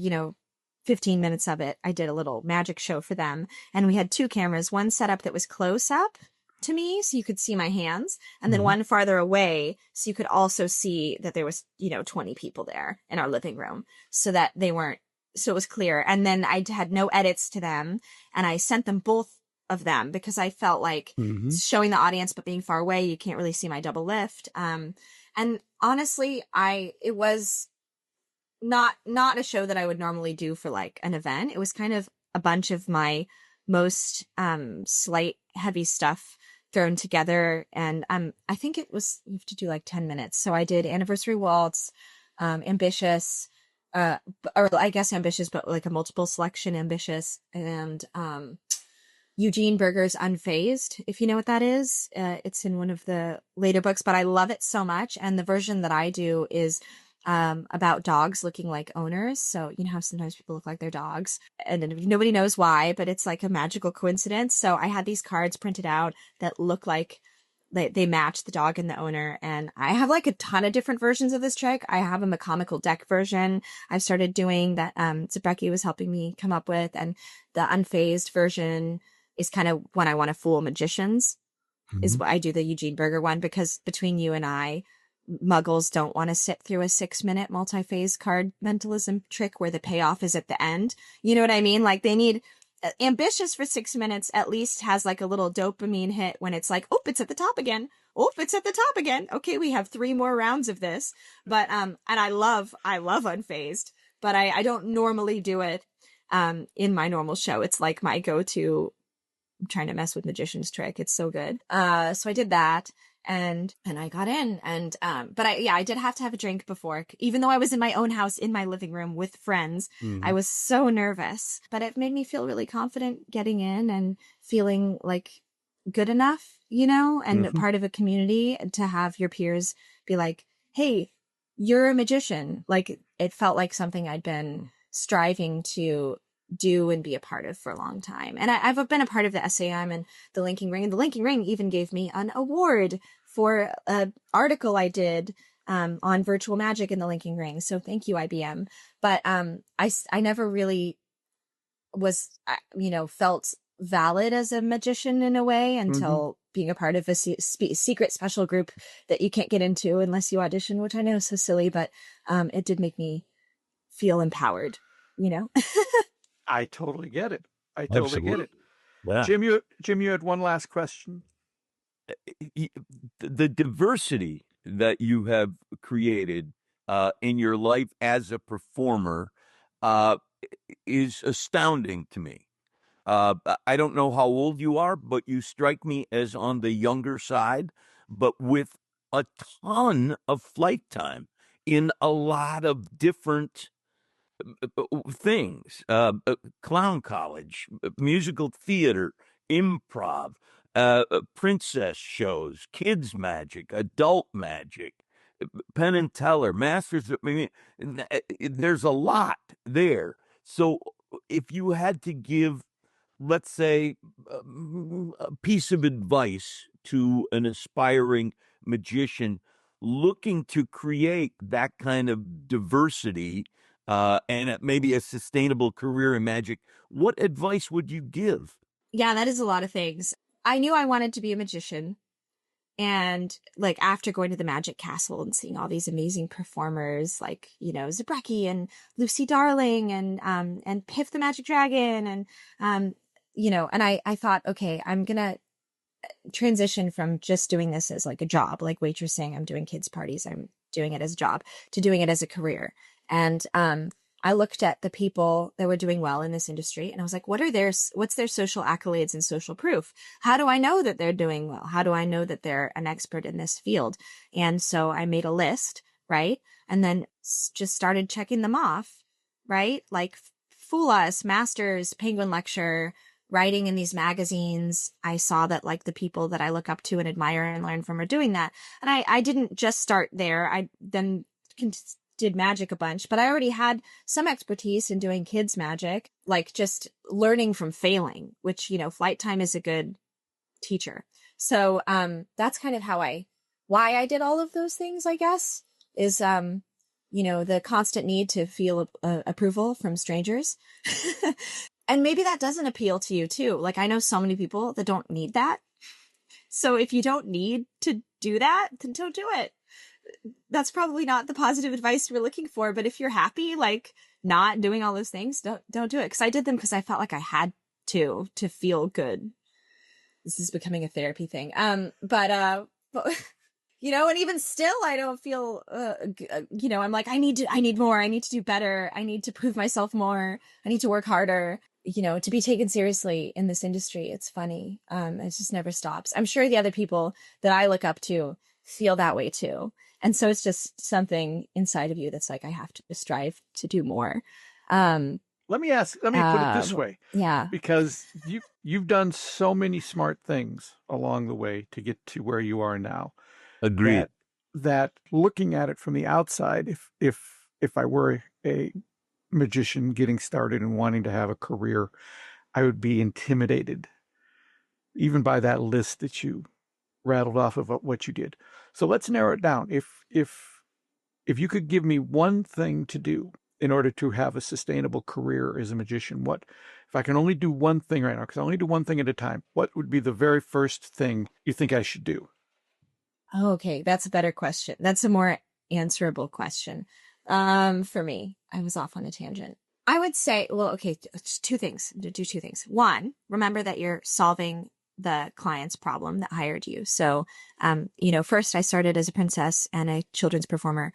15 minutes of it, I did a little magic show for them. And we had 2 cameras, one set up that was close up to me so you could see my hands, and then one farther away so you could also see that there was, 20 people there in our living room, so that so it was clear. And then I had no edits to them, and I sent them both of them because I felt like showing the audience but being far away, you can't really see my double lift. And honestly, it was not a show that I would normally do for like an event. It was kind of a bunch of my most slight heavy stuff thrown together. And I think you have to do like 10 minutes. So I did Anniversary Waltz, Ambitious, or I guess Ambitious, but like a multiple selection Ambitious, and Eugene Berger's Unfazed, if you know what that is. It's in one of the later books, but I love it so much. And the version that I do is about dogs looking like owners. So you know how sometimes people look like their dogs and nobody knows why, but it's like a magical coincidence. So I had these cards printed out that look like they match the dog and the owner. And I have like a ton of different versions of this trick. I have a mechanical deck version I've started doing that Zabrecki was helping me come up with. And the Unfazed version is kind of when I want to fool magicians, is what I do, the Eugene Berger one, because between you and I, muggles don't want to sit through a 6-minute multi-phase card mentalism trick where the payoff is at the end. You know what I mean? Like they need Ambitious for 6 minutes at least has like a little dopamine hit when it's like, oh, it's at the top again. Oh, it's at the top again. Okay, we have 3 more rounds of this. But and I love Unfazed, but I don't normally do it in my normal show. It's like my go-to. I'm trying to mess with magician's trick. It's so good. So I did that. And I got in, and but I did have to have a drink before, even though I was in my own house in my living room with friends. I was so nervous, but it made me feel really confident getting in and feeling like good enough, and part of a community, to have your peers be like, hey, you're a magician. Like, it felt like something I'd been striving to do and be a part of for a long time. And I've been a part of the SAM and the Linking Ring. And the Linking Ring even gave me an award for an article I did on virtual magic in the Linking Ring. So thank you, IBM. But I never really was, felt valid as a magician in a way until being a part of a secret special group that you can't get into unless you audition, which I know is so silly, but it did make me feel empowered, I totally get it. Absolutely. Yeah. Jim, you had one last question. The diversity that you have created in your life as a performer is astounding to me. I don't know how old you are, but you strike me as on the younger side, but with a ton of flight time in a lot of different things, clown college, musical theater, improv, princess shows, kids magic, adult magic, Penn and Teller, masters. I mean, there's a lot there. So if you had to give, let's say, a piece of advice to an aspiring magician looking to create that kind of diversity and maybe a sustainable career in magic, what advice would you give? Yeah, that is a lot of things. I knew I wanted to be a magician. And like, after going to the Magic Castle and seeing all these amazing performers, like, Zabrecki and Lucy Darling and Piff the Magic Dragon. And, and I thought, okay, I'm going to transition from just doing this as like a job, like waitressing. I'm doing kids parties. I'm doing it as a job, to doing it as a career. And, I looked at the people that were doing well in this industry, and I was like, what's their social accolades and social proof? How do I know that they're doing well? How do I know that they're an expert in this field? And so I made a list, right? And then just started checking them off, right? Like Fool Us, Masters, Penguin Lecture, writing in these magazines. I saw that like the people that I look up to and admire and learn from are doing that. And I didn't just start there. I then did magic a bunch, but I already had some expertise in doing kids magic, like just learning from failing, which, flight time is a good teacher. So, that's kind of why I did all of those things, I guess, is, the constant need to feel approval from strangers. And maybe that doesn't appeal to you too. Like, I know so many people that don't need that. So if you don't need to do that, then don't do it. That's probably not the positive advice we're looking for, but if you're happy, like not doing all those things, don't do it. Cause I did them because I felt like I had to feel good. This is becoming a therapy thing. But and even still, I don't feel, I'm like, I need more. I need to do better. I need to prove myself more. I need to work harder, to be taken seriously in this industry. It's funny. It just never stops. I'm sure the other people that I look up to feel that way too. And so it's just something inside of you that's like, I have to strive to do more. Let me put it this way. Yeah. Because you've done so many smart things along the way to get to where you are now. Agreed. That looking at it from the outside, if I were a magician getting started and wanting to have a career, I would be intimidated even by that list that you rattled off of what you did. So let's narrow it down. If you could give me one thing to do in order to have a sustainable career as a magician, if I can only do one thing right now, because I only do one thing at a time, what would be the very first thing you think I should do? Oh, okay. That's a better question. That's a more answerable question. For me, I was off on a tangent. I would say, well, okay, two things. Do two things. One, remember that you're solving the client's problem that hired you. So, first I started as a princess and a children's performer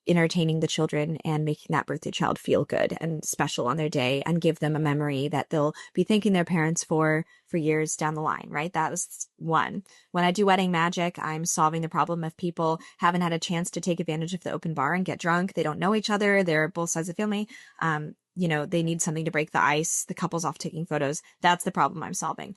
entertaining the children and making that birthday child feel good and special on their day and give them a memory that they'll be thanking their parents for years down the line, right? That was one. When I do wedding magic, I'm solving the problem of people haven't had a chance to take advantage of the open bar and get drunk. They don't know each other. They're both sides of the family. They need something to break the ice. The couple's off taking photos. That's the problem I'm solving.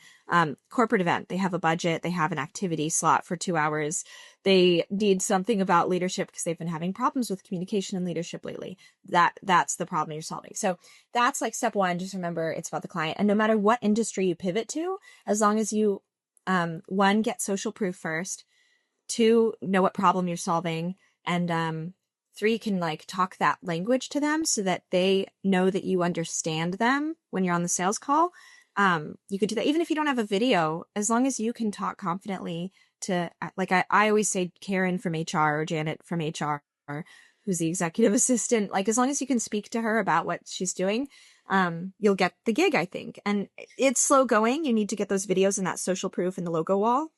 Corporate event. They have a budget. They have an activity slot for 2 hours. They need something about leadership because they've been having problems with communication and leadership lately. That's the problem you're solving. So that's like step one. Just remember it's about the client. And no matter what industry you pivot to, as long as you, one, get social proof first, two, know what problem you're solving, and, three, can like talk that language to them so that they know that you understand them when you're on the sales call. You could do that even if you don't have a video, as long as you can talk confidently to, like, I always say Karen from HR or Janet from HR, who's the executive assistant, like, as long as you can speak to her about what she's doing, you'll get the gig, I think. And it's slow going. You need to get those videos and that social proof and the logo wall.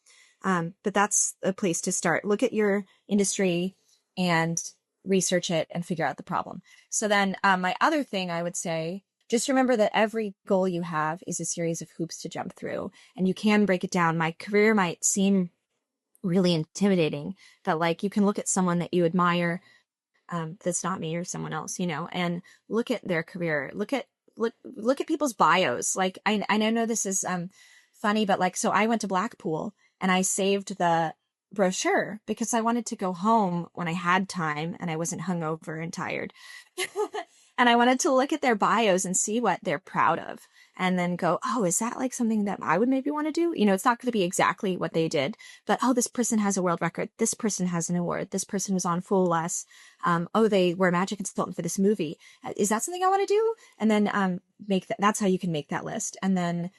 But that's a place to start. Look at your industry and research it and figure out the problem. So then my other thing I would say, just remember that every goal you have is a series of hoops to jump through, and you can break it down. My career might seem really intimidating, that like you can look at someone that you admire, that's not me or someone else, and look at their career, look at people's bios. Like I know this is funny, but like, so I went to Blackpool and I saved the brochure because I wanted to go home when I had time and I wasn't hungover and tired. And I wanted to look at their bios and see what they're proud of and then go, oh, is that like something that I would maybe want to do? It's not going to be exactly what they did, but, oh, this person has a world record. This person has an award. This person was on Full Less. Oh, they were a magic consultant for this movie. Is that something I want to do? And then that's how you can make that list. And then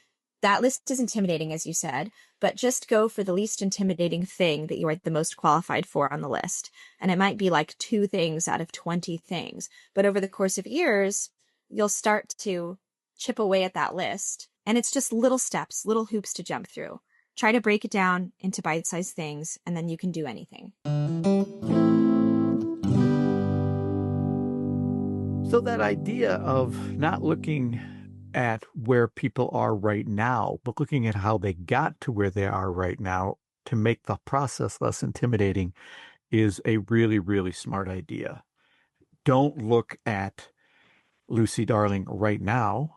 that list is intimidating, as you said, but just go for the least intimidating thing that you are the most qualified for on the list. And it might be like 2 things out of 20 things. But over the course of years, you'll start to chip away at that list. And it's just little steps, little hoops to jump through. Try to break it down into bite-sized things, and then you can do anything. So that idea of not looking at where people are right now, but looking at how they got to where they are right now to make the process less intimidating is a really, really smart idea. Don't look at Lucy Darling right now.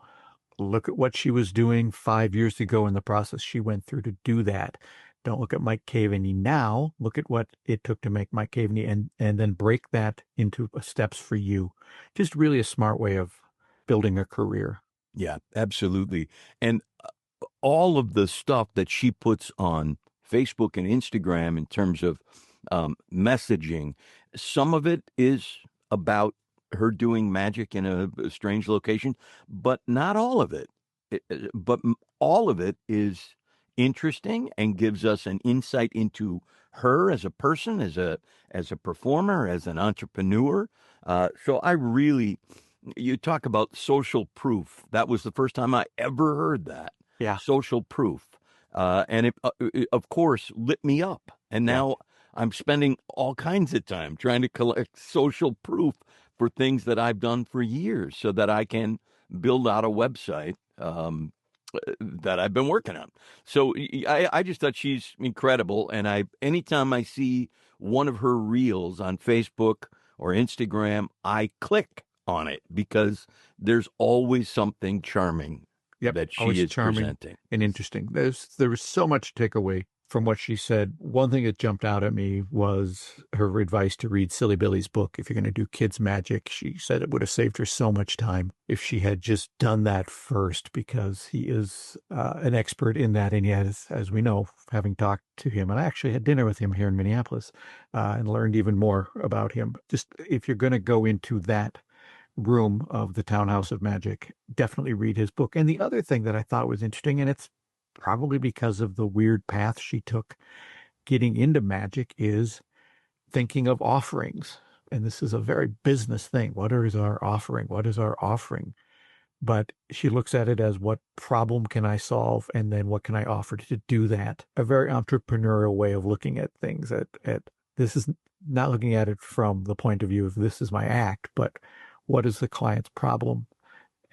Look at what she was doing 5 years ago in the process she went through to do that. Don't look at Mike Caveney now. Look at what it took to make Mike Caveney and then break that into steps for you. Just really a smart way of building a career. Yeah, absolutely. And all of the stuff that she puts on Facebook and Instagram in terms of messaging, some of it is about her doing magic in a strange location, but not all of it. But all of it is interesting and gives us an insight into her as a person, as a performer, as an entrepreneur. So I really... You talk about social proof. That was the first time I ever heard that. Yeah. Social proof. And it, of course, lit me up. And now I'm spending all kinds of time trying to collect social proof for things that I've done for years so that I can build out a website that I've been working on. So I just thought she's incredible. And anytime I see one of her reels on Facebook or Instagram, I click on it because there's always something charming that she is presenting and interesting. There was so much to take away from what she said. One thing that jumped out at me was her advice to read Silly Billy's book. If you're going to do kids magic, she said it would have saved her so much time if she had just done that first, because he is an expert in that. And yet, as we know, having talked to him, and I actually had dinner with him here in Minneapolis and learned even more about him. Just if you're going to go into that room of the Townhouse of Magic, definitely read his book. And the other thing that I thought was interesting, and it's probably because of the weird path she took getting into magic, is thinking of offerings. And this is a very business thing. What is our offering? What is our offering? But she looks at it as, what problem can I solve? And then what can I offer to do that? A very entrepreneurial way of looking at things. At this is not looking at it from the point of view of this is my act, but what is the client's problem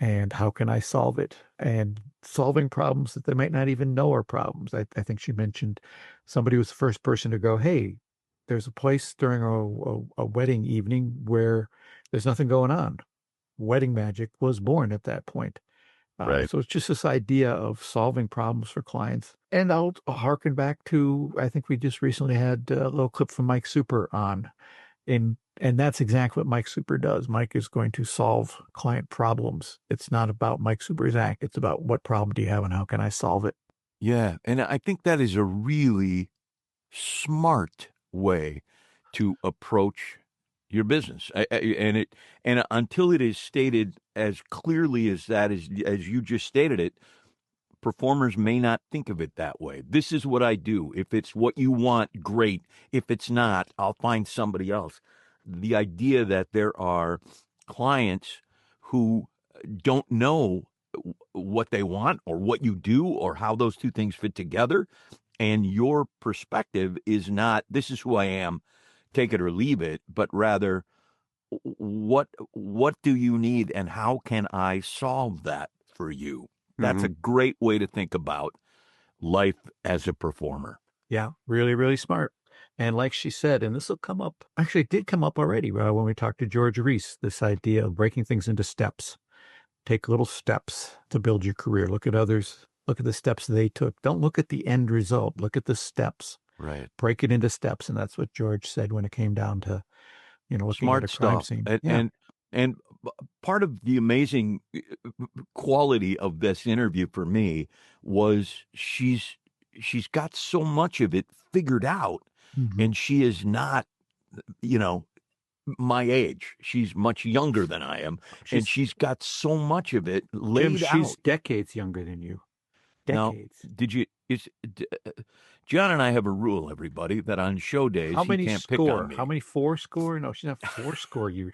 and how can I solve it? And solving problems that they might not even know are problems. I think she mentioned somebody was the first person to go, hey, there's a place during a wedding evening where there's nothing going on. Wedding magic was born at that point. Right. So it's just this idea of solving problems for clients. And I'll harken back to, I think we just recently had a little clip from Mike Super on. And that's exactly what Mike Super does. Mike is going to solve client problems. It's not about Mike Super's act. It's about what problem do you have and how can I solve it? Yeah. And I think that is a really smart way to approach your business. And until it is stated as clearly as as you just stated it, performers may not think of it that way. This is what I do. If it's what you want, great. If it's not, I'll find somebody else. The idea that there are clients who don't know what they want or what you do or how those two things fit together, and your perspective is not, this is who I am, take it or leave it, but rather, what do you need and how can I solve that for you? That's a great way to think about life as a performer. Yeah, really, really smart. And like she said, and this will come up, actually, it did come up already when we talked to George Reese, this idea of breaking things into steps. Take little steps to build your career. Look at others. Look at the steps they took. Don't look at the end result. Look at the steps. Right. Break it into steps. And that's what George said when it came down to, looking Smart at a crime stuff. scene. And part of the amazing quality of this interview for me was she's got so much of it figured out, and she is not, my age. She's much younger than I am, and she's got so much of it laid Jim, out. she's decades younger than you. Decades. Now, John and I have a rule, everybody, that on show days How many he can't score? pick on me. How many four score? No, she's not four score. You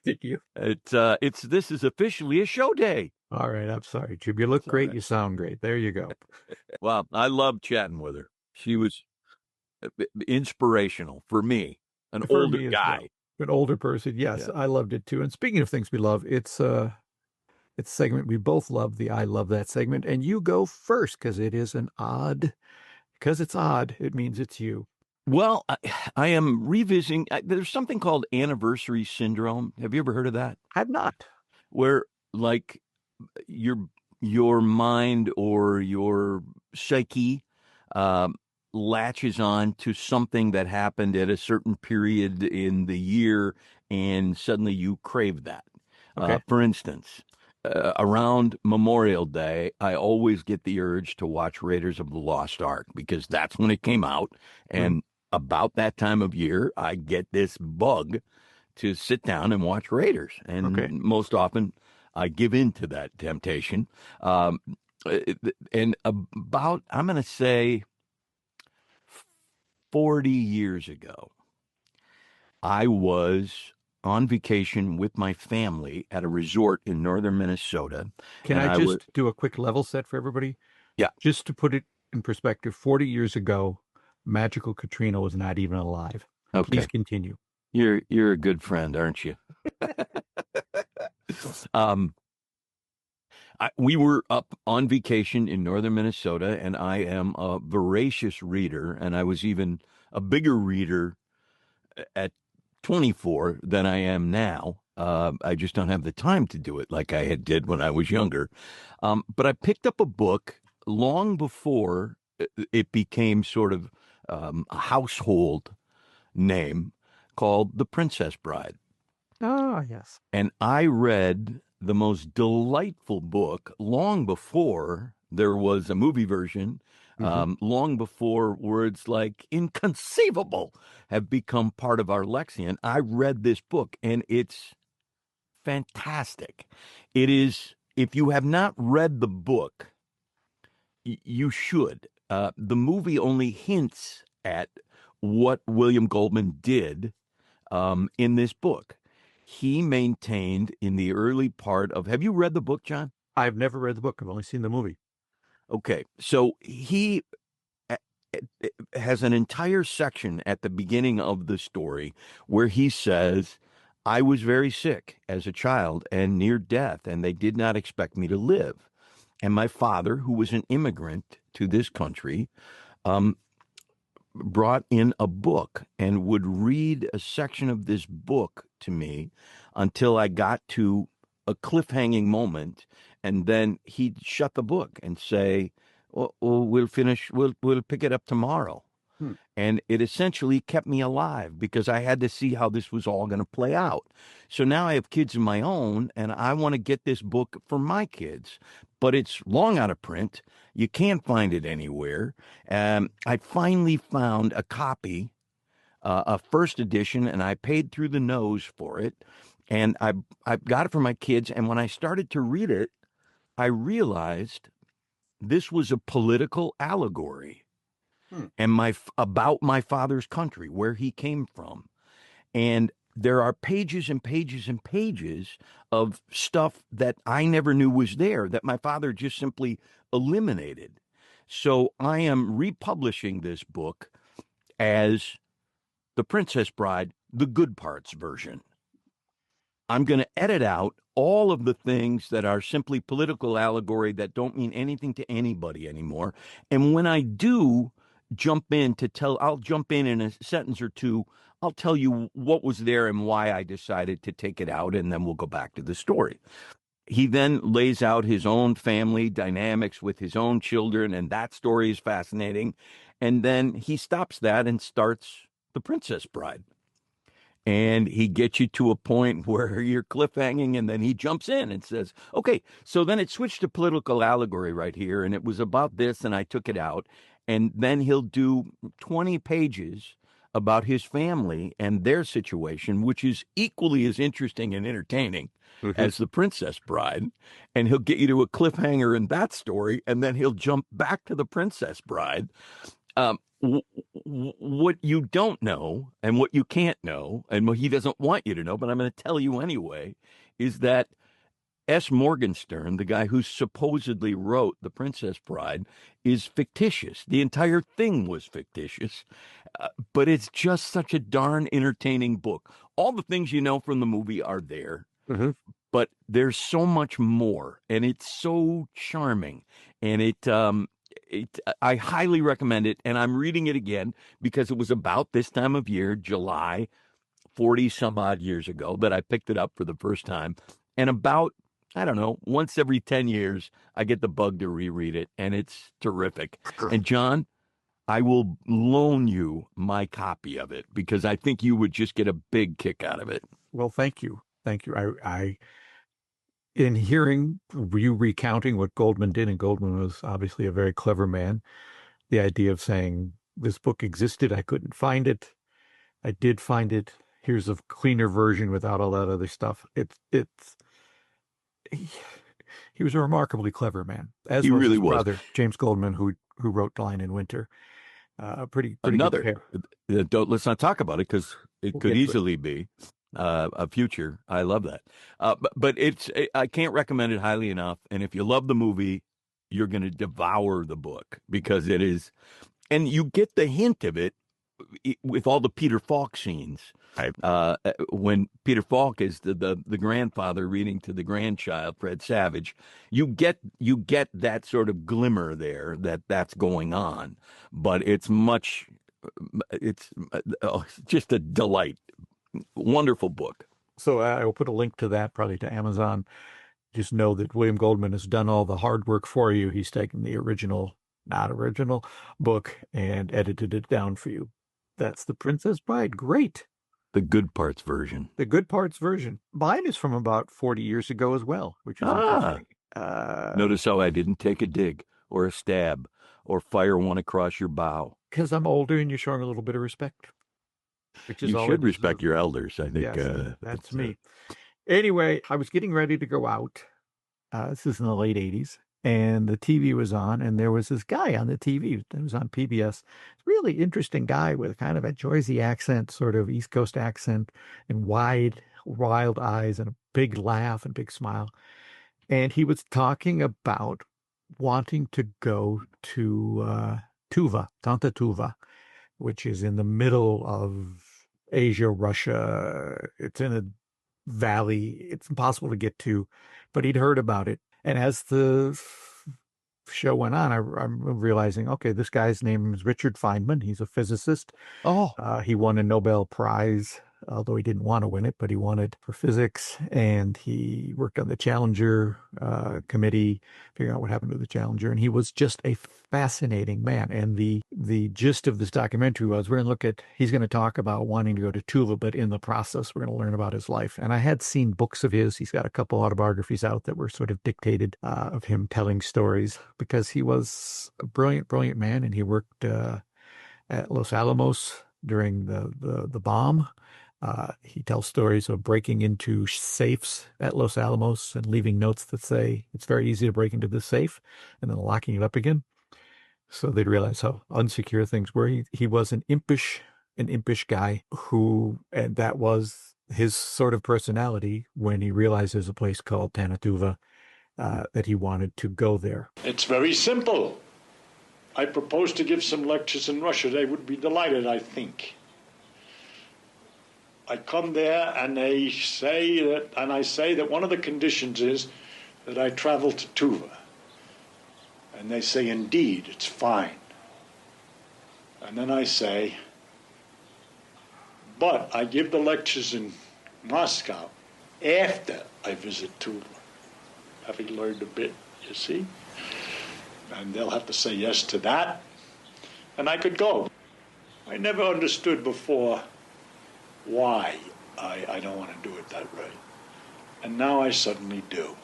did you? This is officially a show day. All right, I'm sorry, Jim. You look great. Right. You sound great. There you go. Well, I loved chatting with her. She was inspirational for me, an For older me as guy. well. An older person, yes, Yeah. I loved it too. And speaking of things we love, it's a segment we both love. The I love that segment, and you go first because it is an odd. Because it's odd, it means it's you. Well, I am revisiting. There's something called anniversary syndrome. Have you ever heard of that? I've not. Where like your mind or your psyche latches on to something that happened at a certain period in the year, and suddenly you crave that. Okay. For instance, around Memorial Day, I always get the urge to watch Raiders of the Lost Ark because that's when it came out. And about that time of year, I get this bug to sit down and watch Raiders. And most often I give in to that temptation. And about, I'm going to say 40 years ago, I was on vacation with my family at a resort in northern Minnesota. Can I just do a quick level set for everybody? Yeah. Just to put it in perspective, 40 years ago, Magical Katrina was not even alive. Okay. Please continue. You're a good friend, aren't you? We were up on vacation in northern Minnesota, and I am a voracious reader, and I was even a bigger reader at 24 than I am now. I just don't have the time to do it like I did when I was younger. But I picked up a book long before it became sort of a household name called The Princess Bride. Ah, yes. And I read the most delightful book long before there was a movie version, long before words like inconceivable have become part of our lexicon. I read this book, and it's fantastic. It is, if you have not read the book, you should. The movie only hints at what William Goldman did in this book. He maintained in the early part of, have you read the book, John? I've never read the book. I've only seen the movie. Okay. So he, has an entire section at the beginning of the story where he says, I was very sick as a child and near death, and they did not expect me to live. And my father, who was an immigrant to this country, brought in a book and would read a section of this book to me until I got to a cliffhanging moment, and then he'd shut the book and say, "Well, we'll finish. We'll pick it up tomorrow." And it essentially kept me alive because I had to see how this was all going to play out. So now I have kids of my own, and I want to get this book for my kids, but it's long out of print. You can't find it anywhere. I finally found a copy, a first edition, and I paid through the nose for it. And I got it for my kids. And when I started to read it, I realized this was a political allegory and about my father's country, where he came from. And there are pages and pages and pages of stuff that I never knew was there that my father just simply eliminated. So I am republishing this book as The Princess Bride, the good parts version. I'm going to edit out all of the things that are simply political allegory that don't mean anything to anybody anymore. And when I do jump in to tell, I'll jump in a sentence or two. I'll tell you what was there and why I decided to take it out, and then we'll go back to the story. He then lays out his own family dynamics with his own children, and that story is fascinating. And then he stops that and starts The Princess Bride. And he gets you to a point where you're cliffhanging, and then he jumps in and says, okay, so then it switched to political allegory right here, and it was about this, and I took it out. And then he'll do 20 pages about his family and their situation, which is equally as interesting and entertaining as The Princess Bride. And he'll get you to a cliffhanger in that story, and then he'll jump back to The Princess Bride. What you don't know and what you can't know, and what he doesn't want you to know, but I'm going to tell you anyway, is that S. Morgenstern, the guy who supposedly wrote The Princess Bride, is fictitious. The entire thing was fictitious, but it's just such a darn entertaining book. All the things you know from the movie are there, but there's so much more, and it's so charming, and I highly recommend it, and I'm reading it again because it was about this time of year, July, 40 some odd years ago, that I picked it up for the first time. And about, I don't know, once every 10 years, I get the bug to reread it, and it's terrific. And John, I will loan you my copy of it because I think you would just get a big kick out of it. Well, thank you. Thank you. In hearing you recounting what Goldman did, and Goldman was obviously a very clever man, the idea of saying this book existed, I couldn't find it, I did find it, here's a cleaner version without all that other stuff. He was a remarkably clever man, as he was really his was. brother, James Goldman, who wrote Lion in Winter. Pretty Another. good pair. Let's not talk about it because it could easily be a future. I love that. But I can't recommend it highly enough. And if you love the movie, you're going to devour the book because it is, and you get the hint of it with all the Peter Falk scenes. When Peter Falk is the grandfather reading to the grandchild, Fred Savage, you get that sort of glimmer there that's going on, but it's just a delight. Wonderful book. So I will put a link to that, probably to Amazon. Just know that William Goldman has done all the hard work for you. He's taken the not original book and edited it down for you. That's The Princess Bride. Great. The good parts version. The good parts version. Mine is from about 40 years ago as well, which is interesting. Notice how I didn't take a dig or a stab or fire one across your bow. Because I'm older and you're showing a little bit of respect. Which is you should respect your elders, I think. Yes, that's me. Anyway, I was getting ready to go out. This is in the late 80s. And the TV was on, and there was this guy on the TV that was on PBS. Really interesting guy with kind of a Jersey accent, sort of East Coast accent, and wild eyes, and a big laugh and big smile. And he was talking about wanting to go to Tuva, Tanta Tuva, which is in the middle of Asia, Russia. It's in a valley. It's impossible to get to, but he'd heard about it. And as the show went on, I'm realizing, okay, this guy's name is Richard Feynman. He's a physicist. Oh, He won a Nobel Prize, although he didn't want to win it, but he won it for physics. And he worked on the Challenger committee, figuring out what happened to the Challenger. And he was just a fascinating man. And the gist of this documentary was he's going to talk about wanting to go to Tuva, but in the process, we're going to learn about his life. And I had seen books of his. He's got a couple autobiographies out that were sort of dictated of him telling stories, because he was a brilliant, brilliant man. And he worked at Los Alamos during the bomb. He tells stories of breaking into safes at Los Alamos and leaving notes that say it's very easy to break into this safe, and then locking it up again. So they'd realize how unsecure things were. He was an impish guy and that was his sort of personality when he realized there's a place called Tanatuva, that he wanted to go there. It's very simple. I propose to give some lectures in Russia. They would be delighted, I think. I come there and I say that one of the conditions is that I travel to Tuva. And they say, indeed, it's fine. And then I say, but I give the lectures in Moscow after I visit Tuva, having learned a bit, you see? And they'll have to say yes to that, and I could go. I never understood before why I don't want to do it that way. And now I suddenly do.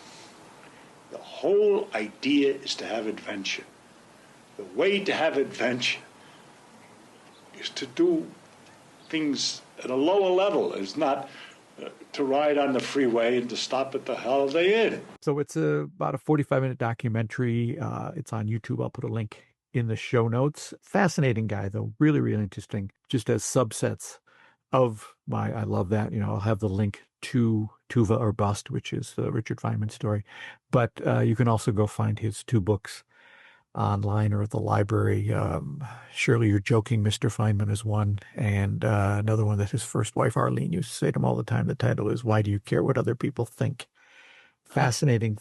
The whole idea is to have adventure. The way to have adventure is to do things at a lower level. It's not to ride on the freeway and to stop at the Holiday Inn. So it's about a 45-minute documentary. It's on YouTube. I'll put a link in the show notes. Fascinating guy, though. Really, really interesting. Just as subsets of I love that. I'll have the link to Tuva or Bust, which is the Richard Feynman story. But you can also go find his 2 books online or at the library. Surely You're Joking, Mr. Feynman is one. And another one that his first wife, Arlene, used to say to him all the time. The title is Why Do You Care What Other People Think? Fascinating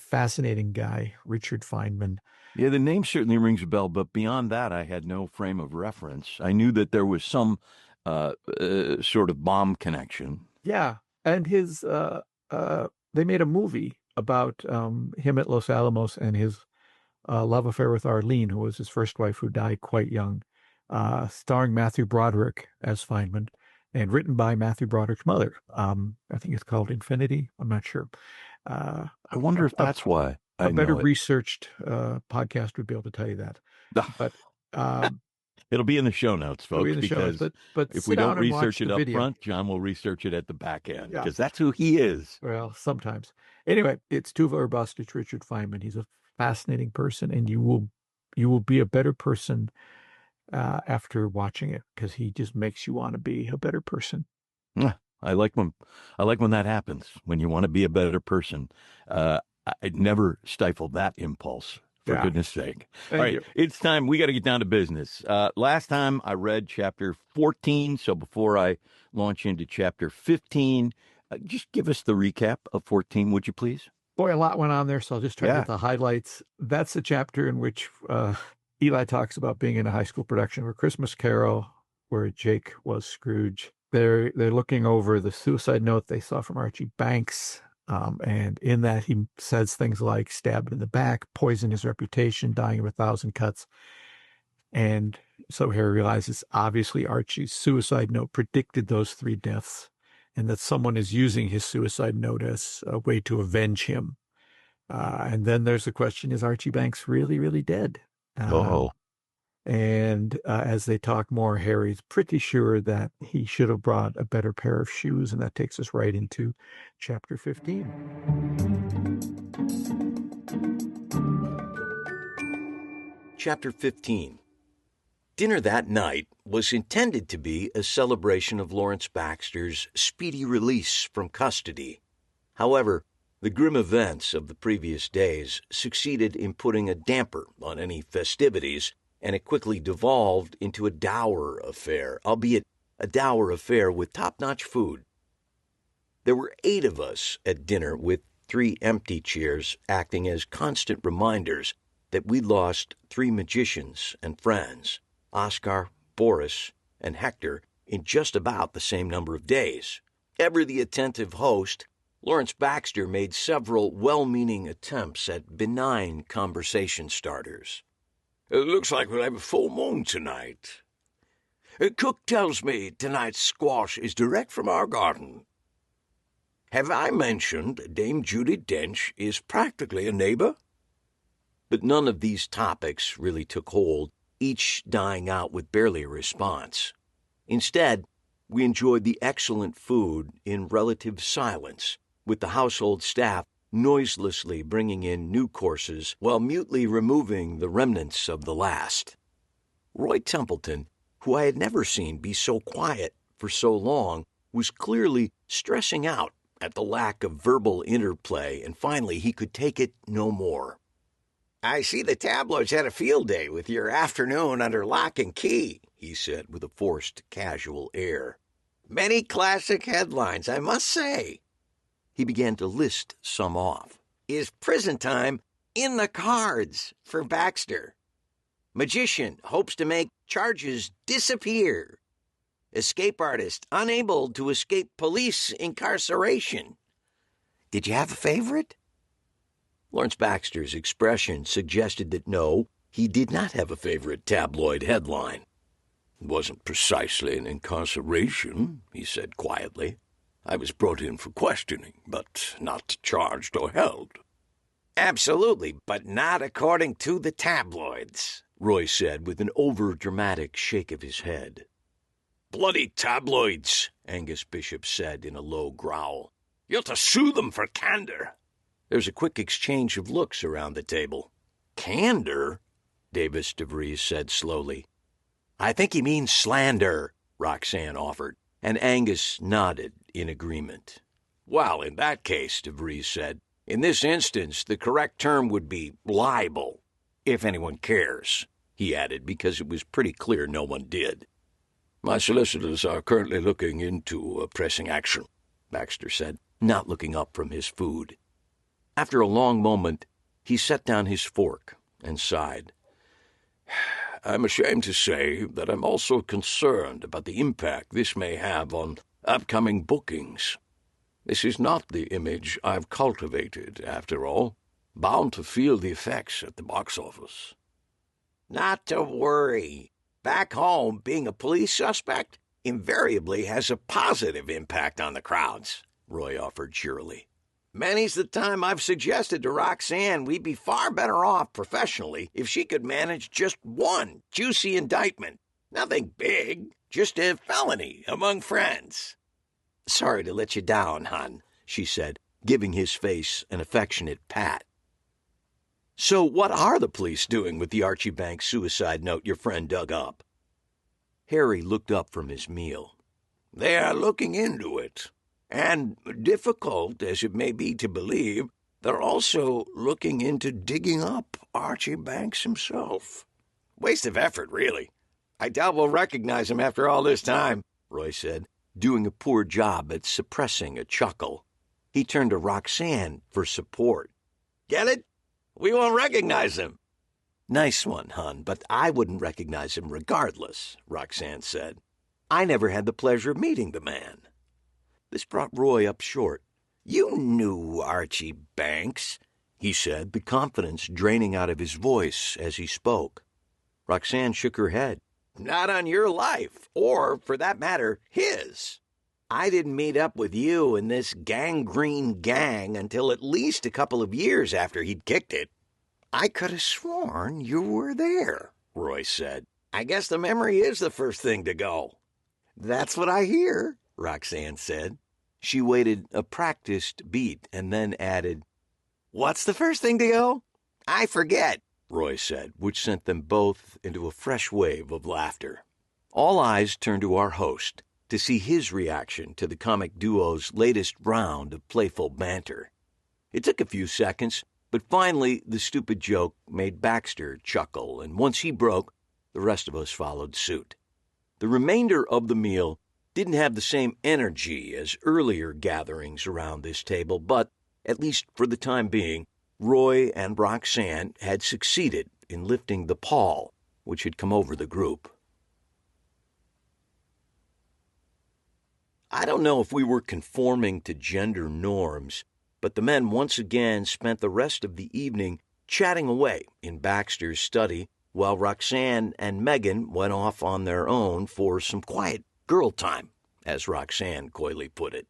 guy, Richard Feynman. Yeah, the name certainly rings a bell, but beyond that, I had no frame of reference. I knew that there was some sort of bomb connection. Yeah, and his they made a movie about him at Los Alamos and his love affair with Arlene, who was his first wife, who died quite young, starring Matthew Broderick as Feynman, and written by Matthew Broderick's mother. I think it's called Infinity. I'm not sure. I wonder if that's why. A better researched podcast would be able to tell you that. But it'll be in the show notes, folks, but if we don't research it up front, John will research it at the back end, because that's who he is. Well, sometimes. Anyway, it's Tuva or Bust. It's Richard Feynman. He's a fascinating person, and you will be a better person after watching it, because he just makes you want to be a better person. Yeah, I like when that happens, when you want to be a better person. I'd never stifle that impulse, for goodness sake. All right, it's time. We got to get down to business. Last time I read chapter 14, so before I launch into chapter 15, just give us the recap of 14, would you please? Boy, a lot went on there, so I'll just try to get the highlights. That's a chapter in which Eli talks about being in a high school production of A Christmas Carol, where Jake was Scrooge. They're looking over the suicide note they saw from Archie Banks. And in that, he says things like stabbed in the back, poisoned his reputation, dying of 1,000 cuts. And so Harry realizes, obviously, Archie's suicide note predicted those 3 deaths, and that someone is using his suicide note as a way to avenge him. And then there's the question, is Archie Banks really, really dead? And as they talk more, Harry's pretty sure that he should have brought a better pair of shoes. And that takes us right into chapter 15. Chapter 15. Dinner that night was intended to be a celebration of Lawrence Baxter's speedy release from custody. However, the grim events of the previous days succeeded in putting a damper on any festivities, and it quickly devolved into a dour affair, albeit a dour affair with top-notch food. There were 8 of us at dinner, with 3 empty chairs acting as constant reminders that we lost 3 magicians and friends, Oscar, Boris, and Hector, in just about the same number of days. Ever the attentive host, Lawrence Baxter made several well-meaning attempts at benign conversation starters. It looks like we'll have a full moon tonight. Cook tells me tonight's squash is direct from our garden. Have I mentioned Dame Judy Dench is practically a neighbor? But none of these topics really took hold, each dying out with barely a response. Instead, we enjoyed the excellent food in relative silence, with the household staff noiselessly bringing in new courses while mutely removing the remnants of the last. Roy Templeton, who I had never seen be so quiet for so long, was clearly stressing out at the lack of verbal interplay, and finally he could take it no more. I see the tabloids had a field day with your afternoon under lock and key, he said with a forced, casual air. Many classic headlines, I must say. He began to list some off. Is prison time in the cards for Baxter? Magician hopes to make charges disappear. Escape artist unable to escape police incarceration. Did you have a favorite? Lawrence Baxter's expression suggested that no, he did not have a favorite tabloid headline. It wasn't precisely an incarceration, he said quietly. I was brought in for questioning, but not charged or held. Absolutely, but not according to the tabloids, Roy said with an over-dramatic shake of his head. Bloody tabloids, Angus Bishop said in a low growl. You're to sue them for candor. There was a quick exchange of looks around the table. Candor? Davis DeVries said slowly. I think he means slander, Roxanne offered, and Angus nodded in agreement. Well, in that case, DeVries said, in this instance, the correct term would be libel, if anyone cares, he added, because it was pretty clear no one did. My solicitors are currently looking into a pressing action, Baxter said, not looking up from his food. After a long moment, he set down his fork and sighed. I'm ashamed to say that I'm also concerned about the impact this may have on upcoming bookings. This is not the image I've cultivated, after all. Bound to feel the effects at the box office. Not to worry. Back home, being a police suspect invariably has a positive impact on the crowds, Roy offered cheerily. Many's the time I've suggested to Roxanne we'd be far better off professionally if she could manage just one juicy indictment. Nothing big, just a felony among friends. Sorry to let you down, hon, she said, giving his face an affectionate pat. So what are the police doing with the Archie Banks suicide note your friend dug up? Harry looked up from his meal. They are looking into it. And, difficult as it may be to believe, they're also looking into digging up Archie Banks himself. Waste of effort, really. I doubt we'll recognize him after all this time, Roy said, doing a poor job at suppressing a chuckle. He turned to Roxanne for support. Get it? We won't recognize him. Nice one, hon, but I wouldn't recognize him regardless, Roxanne said. I never had the pleasure of meeting the man. This brought Roy up short. You knew Archie Banks, he said, the confidence draining out of his voice as he spoke. Roxanne shook her head. Not on your life, or, for that matter, his. I didn't meet up with you and this gangrene gang until at least a couple of years after he'd kicked it. I could have sworn you were there, Roy said. I guess the memory is the first thing to go. That's what I hear, Roxanne said. She waited a practiced beat and then added, What's the first thing to go? I forget, Roy said, which sent them both into a fresh wave of laughter. All eyes turned to our host to see his reaction to the comic duo's latest round of playful banter. It took a few seconds, but finally the stupid joke made Baxter chuckle, and once he broke, The rest of us followed suit. The remainder of the meal didn't have the same energy as earlier gatherings around this table, but, at least for the time being, Roy and Roxanne had succeeded in lifting the pall which had come over the group. I don't know if we were conforming to gender norms, but the men once again spent the rest of the evening chatting away in Baxter's study while Roxanne and Megan went off on their own for some quiet girl time, as Roxanne coyly put it.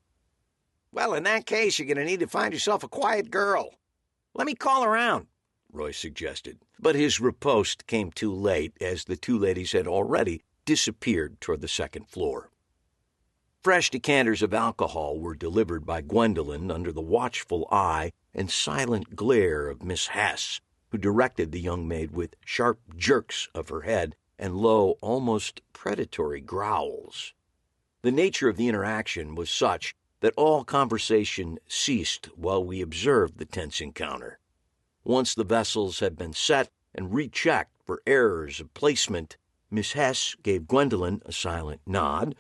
Well, in that case, you're going to need to find yourself a quiet girl. Let me call around, Roy suggested, but his riposte came too late, as the two ladies had already disappeared toward the second floor. Fresh decanters of alcohol were delivered by Gwendolen under the watchful eye and silent glare of Miss Hess, who directed the young maid with sharp jerks of her head and low, almost predatory growls. The nature of the interaction was such that all conversation ceased while we observed the tense encounter. Once the vessels had been set and rechecked for errors of placement, Miss Hess gave Gwendolen a silent nod,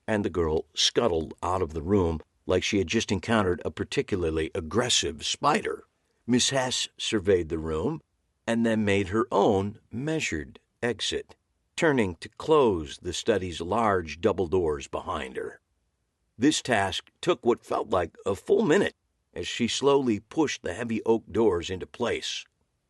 and the girl scuttled out of the room like she had just encountered a particularly aggressive spider. Miss Hess surveyed the room and then made her own measured exit, turning to close the study's large double doors behind her. This task took what felt like a full minute as she slowly pushed the heavy oak doors into place.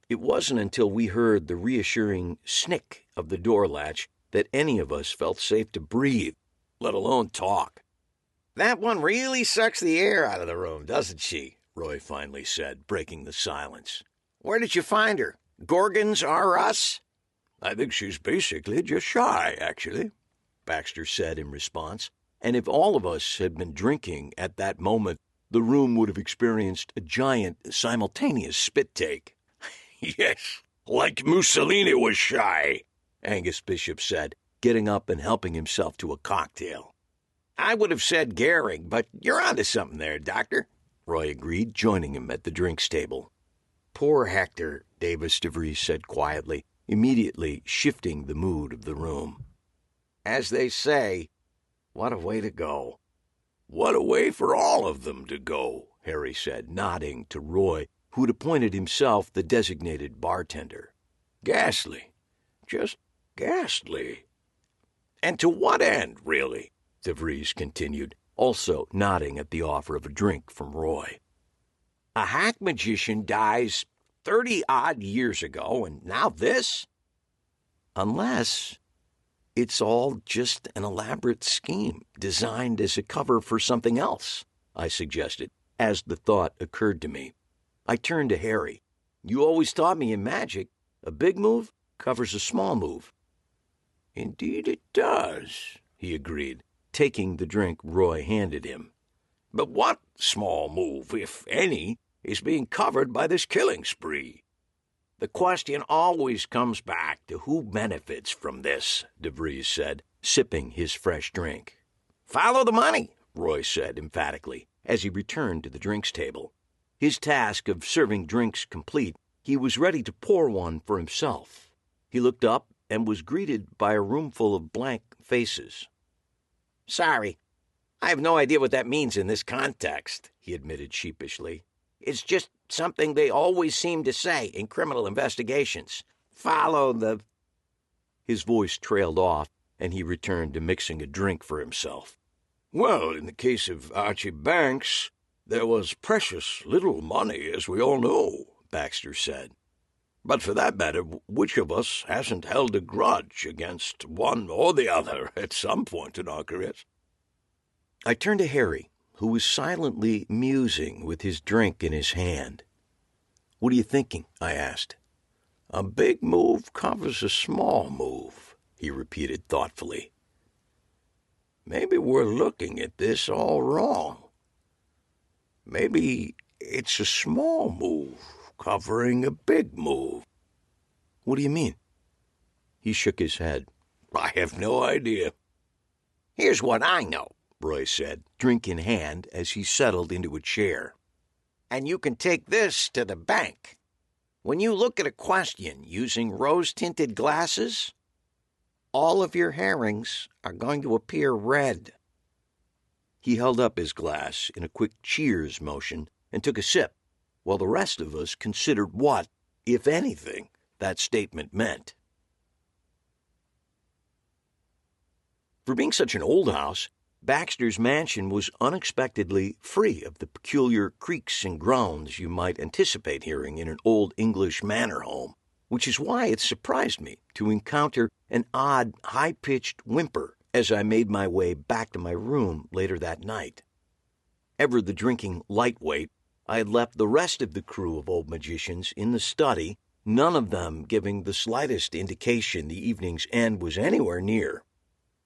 It wasn't until we heard the reassuring snick of the door latch that any of us felt safe to breathe, let alone talk. That one really sucks the air out of the room, doesn't she? Roy finally said, breaking the silence. Where did you find her? Gorgons are us? I think she's basically just shy, actually, Baxter said in response, and if all of us had been drinking at that moment, the room would have experienced a giant simultaneous spit take. Yes, like Mussolini was shy, Angus Bishop said, getting up and helping himself to a cocktail. I would have said Gehring, but you're onto something there, Doctor, Roy agreed, joining him at the drinks table. Poor Hector, Davis DeVries said quietly, immediately shifting the mood of the room. As they say, what a way to go. What a way for all of them to go, Harry said, nodding to Roy, who had appointed himself the designated bartender. Ghastly. Just ghastly. And to what end, really? DeVries continued, also nodding at the offer of a drink from Roy. A hack magician dies 30-odd years ago, and now this? Unless it's all just an elaborate scheme designed as a cover for something else, I suggested, as the thought occurred to me. I turned to Harry. You always taught me in magic, a big move covers a small move. Indeed it does, he agreed, taking the drink Roy handed him. But what small move, if any, is being covered by this killing spree? The question always comes back to who benefits from this, DeVries said, sipping his fresh drink. Follow the money, Roy said emphatically, as he returned to the drinks table. His task of serving drinks complete, he was ready to pour one for himself. He looked up and was greeted by a roomful of blank faces. Sorry, I have no idea what that means in this context, he admitted sheepishly. It's just something they always seem to say in criminal investigations. Follow the... His voice trailed off, and he returned to mixing a drink for himself. Well, in the case of Archie Banks, there was precious little money, as we all know, Baxter said. But for that matter, which of us hasn't held a grudge against one or the other at some point in our careers? I turned to Harry, who was silently musing with his drink in his hand. What are you thinking? I asked. A big move covers a small move, he repeated thoughtfully. Maybe we're looking at this all wrong. Maybe it's a small move covering a big move. What do you mean? He shook his head. I have no idea. Here's what I know, Roy said, drink in hand, as he settled into a chair. And you can take this to the bank. When you look at a question using rose-tinted glasses, all of your herrings are going to appear red." He held up his glass in a quick cheers motion and took a sip, while the rest of us considered what, if anything, that statement meant. For being such an old house, Baxter's mansion was unexpectedly free of the peculiar creaks and groans you might anticipate hearing in an old English manor home, which is why it surprised me to encounter an odd, high-pitched whimper as I made my way back to my room later that night. Ever the drinking lightweight, I had left the rest of the crew of old magicians in the study, none of them giving the slightest indication the evening's end was anywhere near.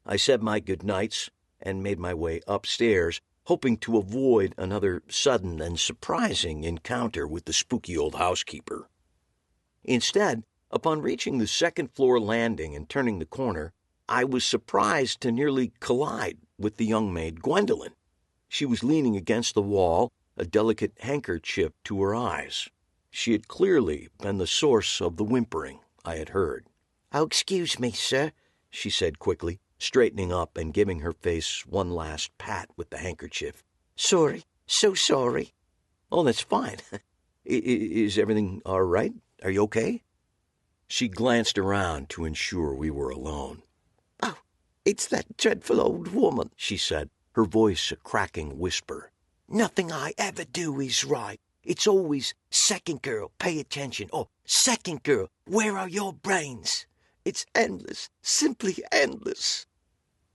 I said my good nights and made my way upstairs, hoping to avoid another sudden and surprising encounter with the spooky old housekeeper. Instead, upon reaching the second-floor landing and turning the corner, I was surprised to nearly collide with the young maid Gwendolen. She was leaning against the wall, a delicate handkerchief to her eyes. She had clearly been the source of the whimpering I had heard. "Oh, excuse me, sir," she said quickly, straightening up and giving her face one last pat with the handkerchief. "Sorry, so sorry." "Oh, that's fine. Is everything all right? Are you okay?" She glanced around to ensure we were alone. "Oh, it's that dreadful old woman," she said, her voice a cracking whisper. "Nothing I ever do is right. It's always, 'Second girl, pay attention,' or 'Second girl, where are your brains?' It's endless, simply endless."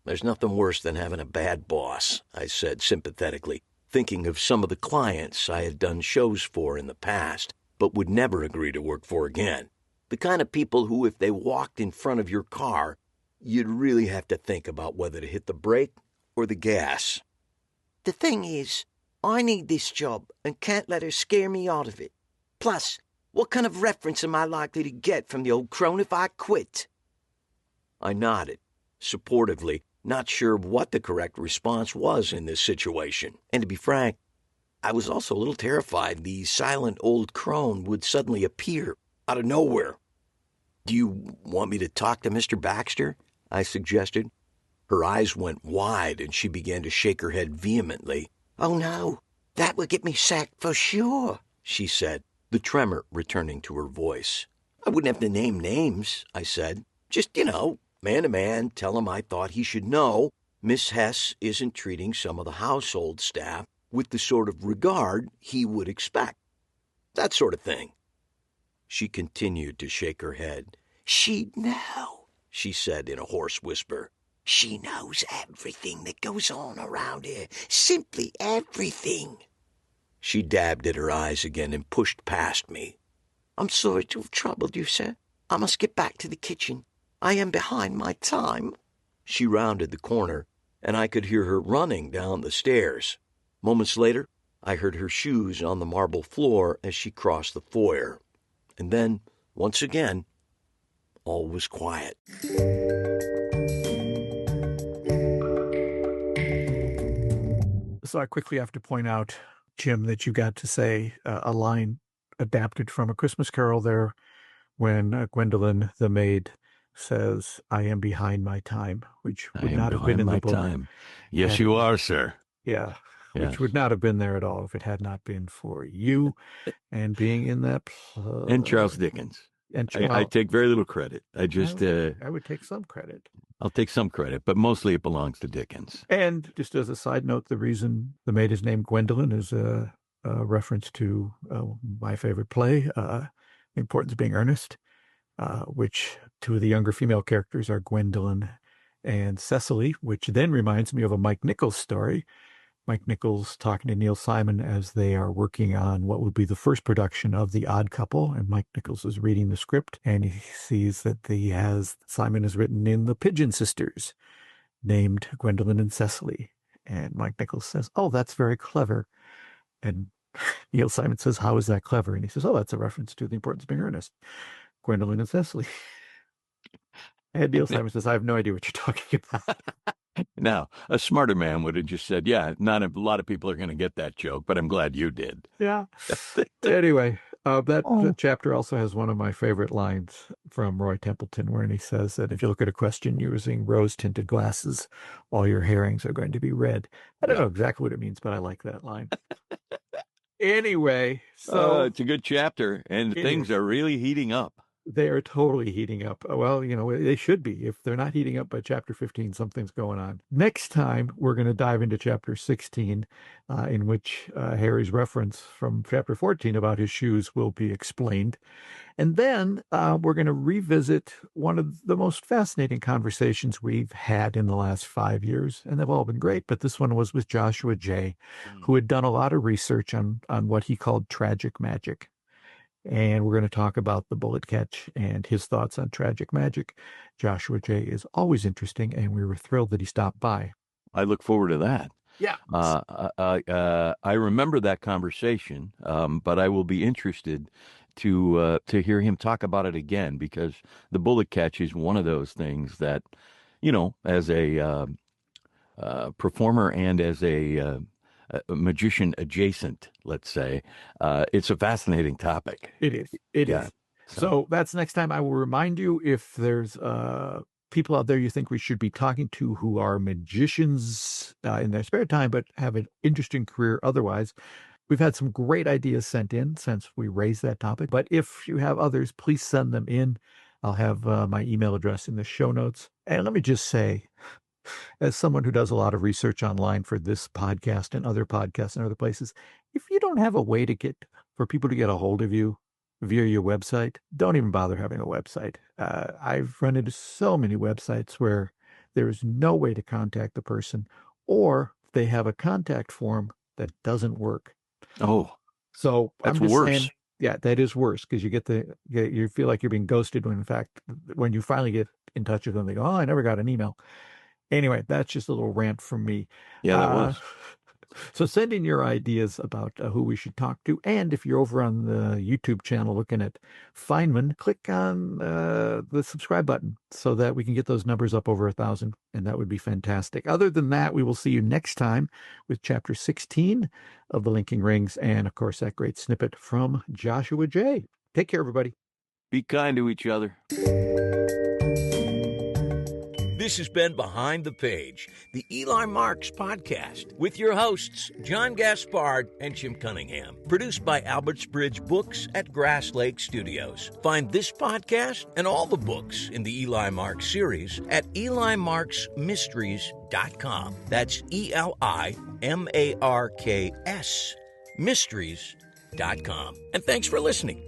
"There's nothing worse than having a bad boss," I said sympathetically, thinking of some of the clients I had done shows for in the past, but would never agree to work for again. The kind of people who, if they walked in front of your car, you'd really have to think about whether to hit the brake or the gas. "The thing is, I need this job and can't let her scare me out of it. Plus, what kind of reference am I likely to get from the old crone if I quit?" I nodded, supportively, not sure what the correct response was in this situation. And to be frank, I was also a little terrified the silent old crone would suddenly appear out of nowhere. "Do you want me to talk to Mr. Baxter?" I suggested. Her eyes went wide and she began to shake her head vehemently. "Oh, no, that would get me sacked for sure," she said, the tremor returning to her voice. "I wouldn't have to name names," I said. "Just, man to man, tell him I thought he should know Miss Hess isn't treating some of the household staff with the sort of regard he would expect. That sort of thing." She continued to shake her head. "She'd know," she said in a hoarse whisper. "She knows everything that goes on around here. Simply everything." She dabbed at her eyes again and pushed past me. "I'm sorry to have troubled you, sir. I must get back to the kitchen. I am behind my time." She rounded the corner, and I could hear her running down the stairs. Moments later, I heard her shoes on the marble floor as she crossed the foyer. And then, once again, all was quiet. So I quickly have to point out, Jim, that you got to say a line adapted from A Christmas Carol there when Gwendolen, the maid, says, "I am behind my time," which would not have been in the book. Time. Yes, you are, sir. Yeah, Yes. which would not have been there at all if it had not been for you and being in that play. And Charles Dickens. And I take very little credit. I would take some credit. I'll take some credit, but mostly it belongs to Dickens. And just as a side note, the reason the maid is named Gwendolen is a reference to my favorite play, The Importance of Being Earnest, which two of the younger female characters are Gwendolen and Cecily, which then reminds me of a Mike Nichols story. Mike Nichols talking to Neil Simon as they are working on what would be the first production of The Odd Couple, and Mike Nichols is reading the script, and he sees that Simon has written in The Pigeon Sisters, named Gwendolen and Cecily, and Mike Nichols says, "Oh, that's very clever," and Neil Simon says, "How is that clever?" And he says, "Oh, that's a reference to The Importance of Being Earnest, Gwendolen and Cecily." And Neil Simon says, "I have no idea what you're talking about." Now, a smarter man would have just said, "Yeah, not a lot of people are going to get that joke, but I'm glad you did." Yeah. Anyway, That chapter also has one of my favorite lines from Roy Templeton, where he says that if you look at a question using rose-tinted glasses, all your herrings are going to be red. I don't know exactly what it means, but I like that line. Anyway, so it's a good chapter, and things are really heating up. They are totally heating up. Well, they should be. If they're not heating up by chapter 15, something's going on. Next time, we're going to dive into chapter 16, in which Harry's reference from chapter 14 about his shoes will be explained. And then we're going to revisit one of the most fascinating conversations we've had in the last 5 years. And they've all been great, but this one was with Joshua Jay, who had done a lot of research on what he called tragic magic. And we're going to talk about the bullet catch and his thoughts on tragic magic. Joshua Jay is always interesting, and we were thrilled that he stopped by. I look forward to that. Yeah. I remember that conversation, but I will be interested to hear him talk about it again, because the bullet catch is one of those things that, as a performer and as a magician adjacent, let's say, it's a fascinating topic. It is. It is. So that's next time. I will remind you, if there's people out there you think we should be talking to who are magicians in their spare time but have an interesting career otherwise. We've had some great ideas sent in since we raised that topic, but if you have others, please send them in. I'll have my email address in the show notes. And let me just say, as someone who does a lot of research online for this podcast and other podcasts and other places, if you don't have a way for people to get a hold of you via your website, don't even bother having a website. I've run into so many websites where there is no way to contact the person, or they have a contact form that doesn't work. Oh, so that's I'm just worse. saying, yeah, that is worse, because you feel like you're being ghosted when, in fact, when you finally get in touch with them, they go, "Oh, I never got an email." Anyway, that's just a little rant from me. Yeah, that was. So send in your ideas about who we should talk to. And if you're over on the YouTube channel looking at Feynman, click on the subscribe button so that we can get those numbers up over 1,000. And that would be fantastic. Other than that, we will see you next time with chapter 16 of The Linking Rings. And, of course, that great snippet from Joshua Jay. Take care, everybody. Be kind to each other. This has been Behind the Page, the Eli Marks podcast, with your hosts, John Gaspard and Jim Cunningham. Produced by Alberts Bridge Books at Grass Lake Studios. Find this podcast and all the books in the Eli Marks series at elimarksmysteries.com. That's ELIMARKS Mysteries.com. And thanks for listening.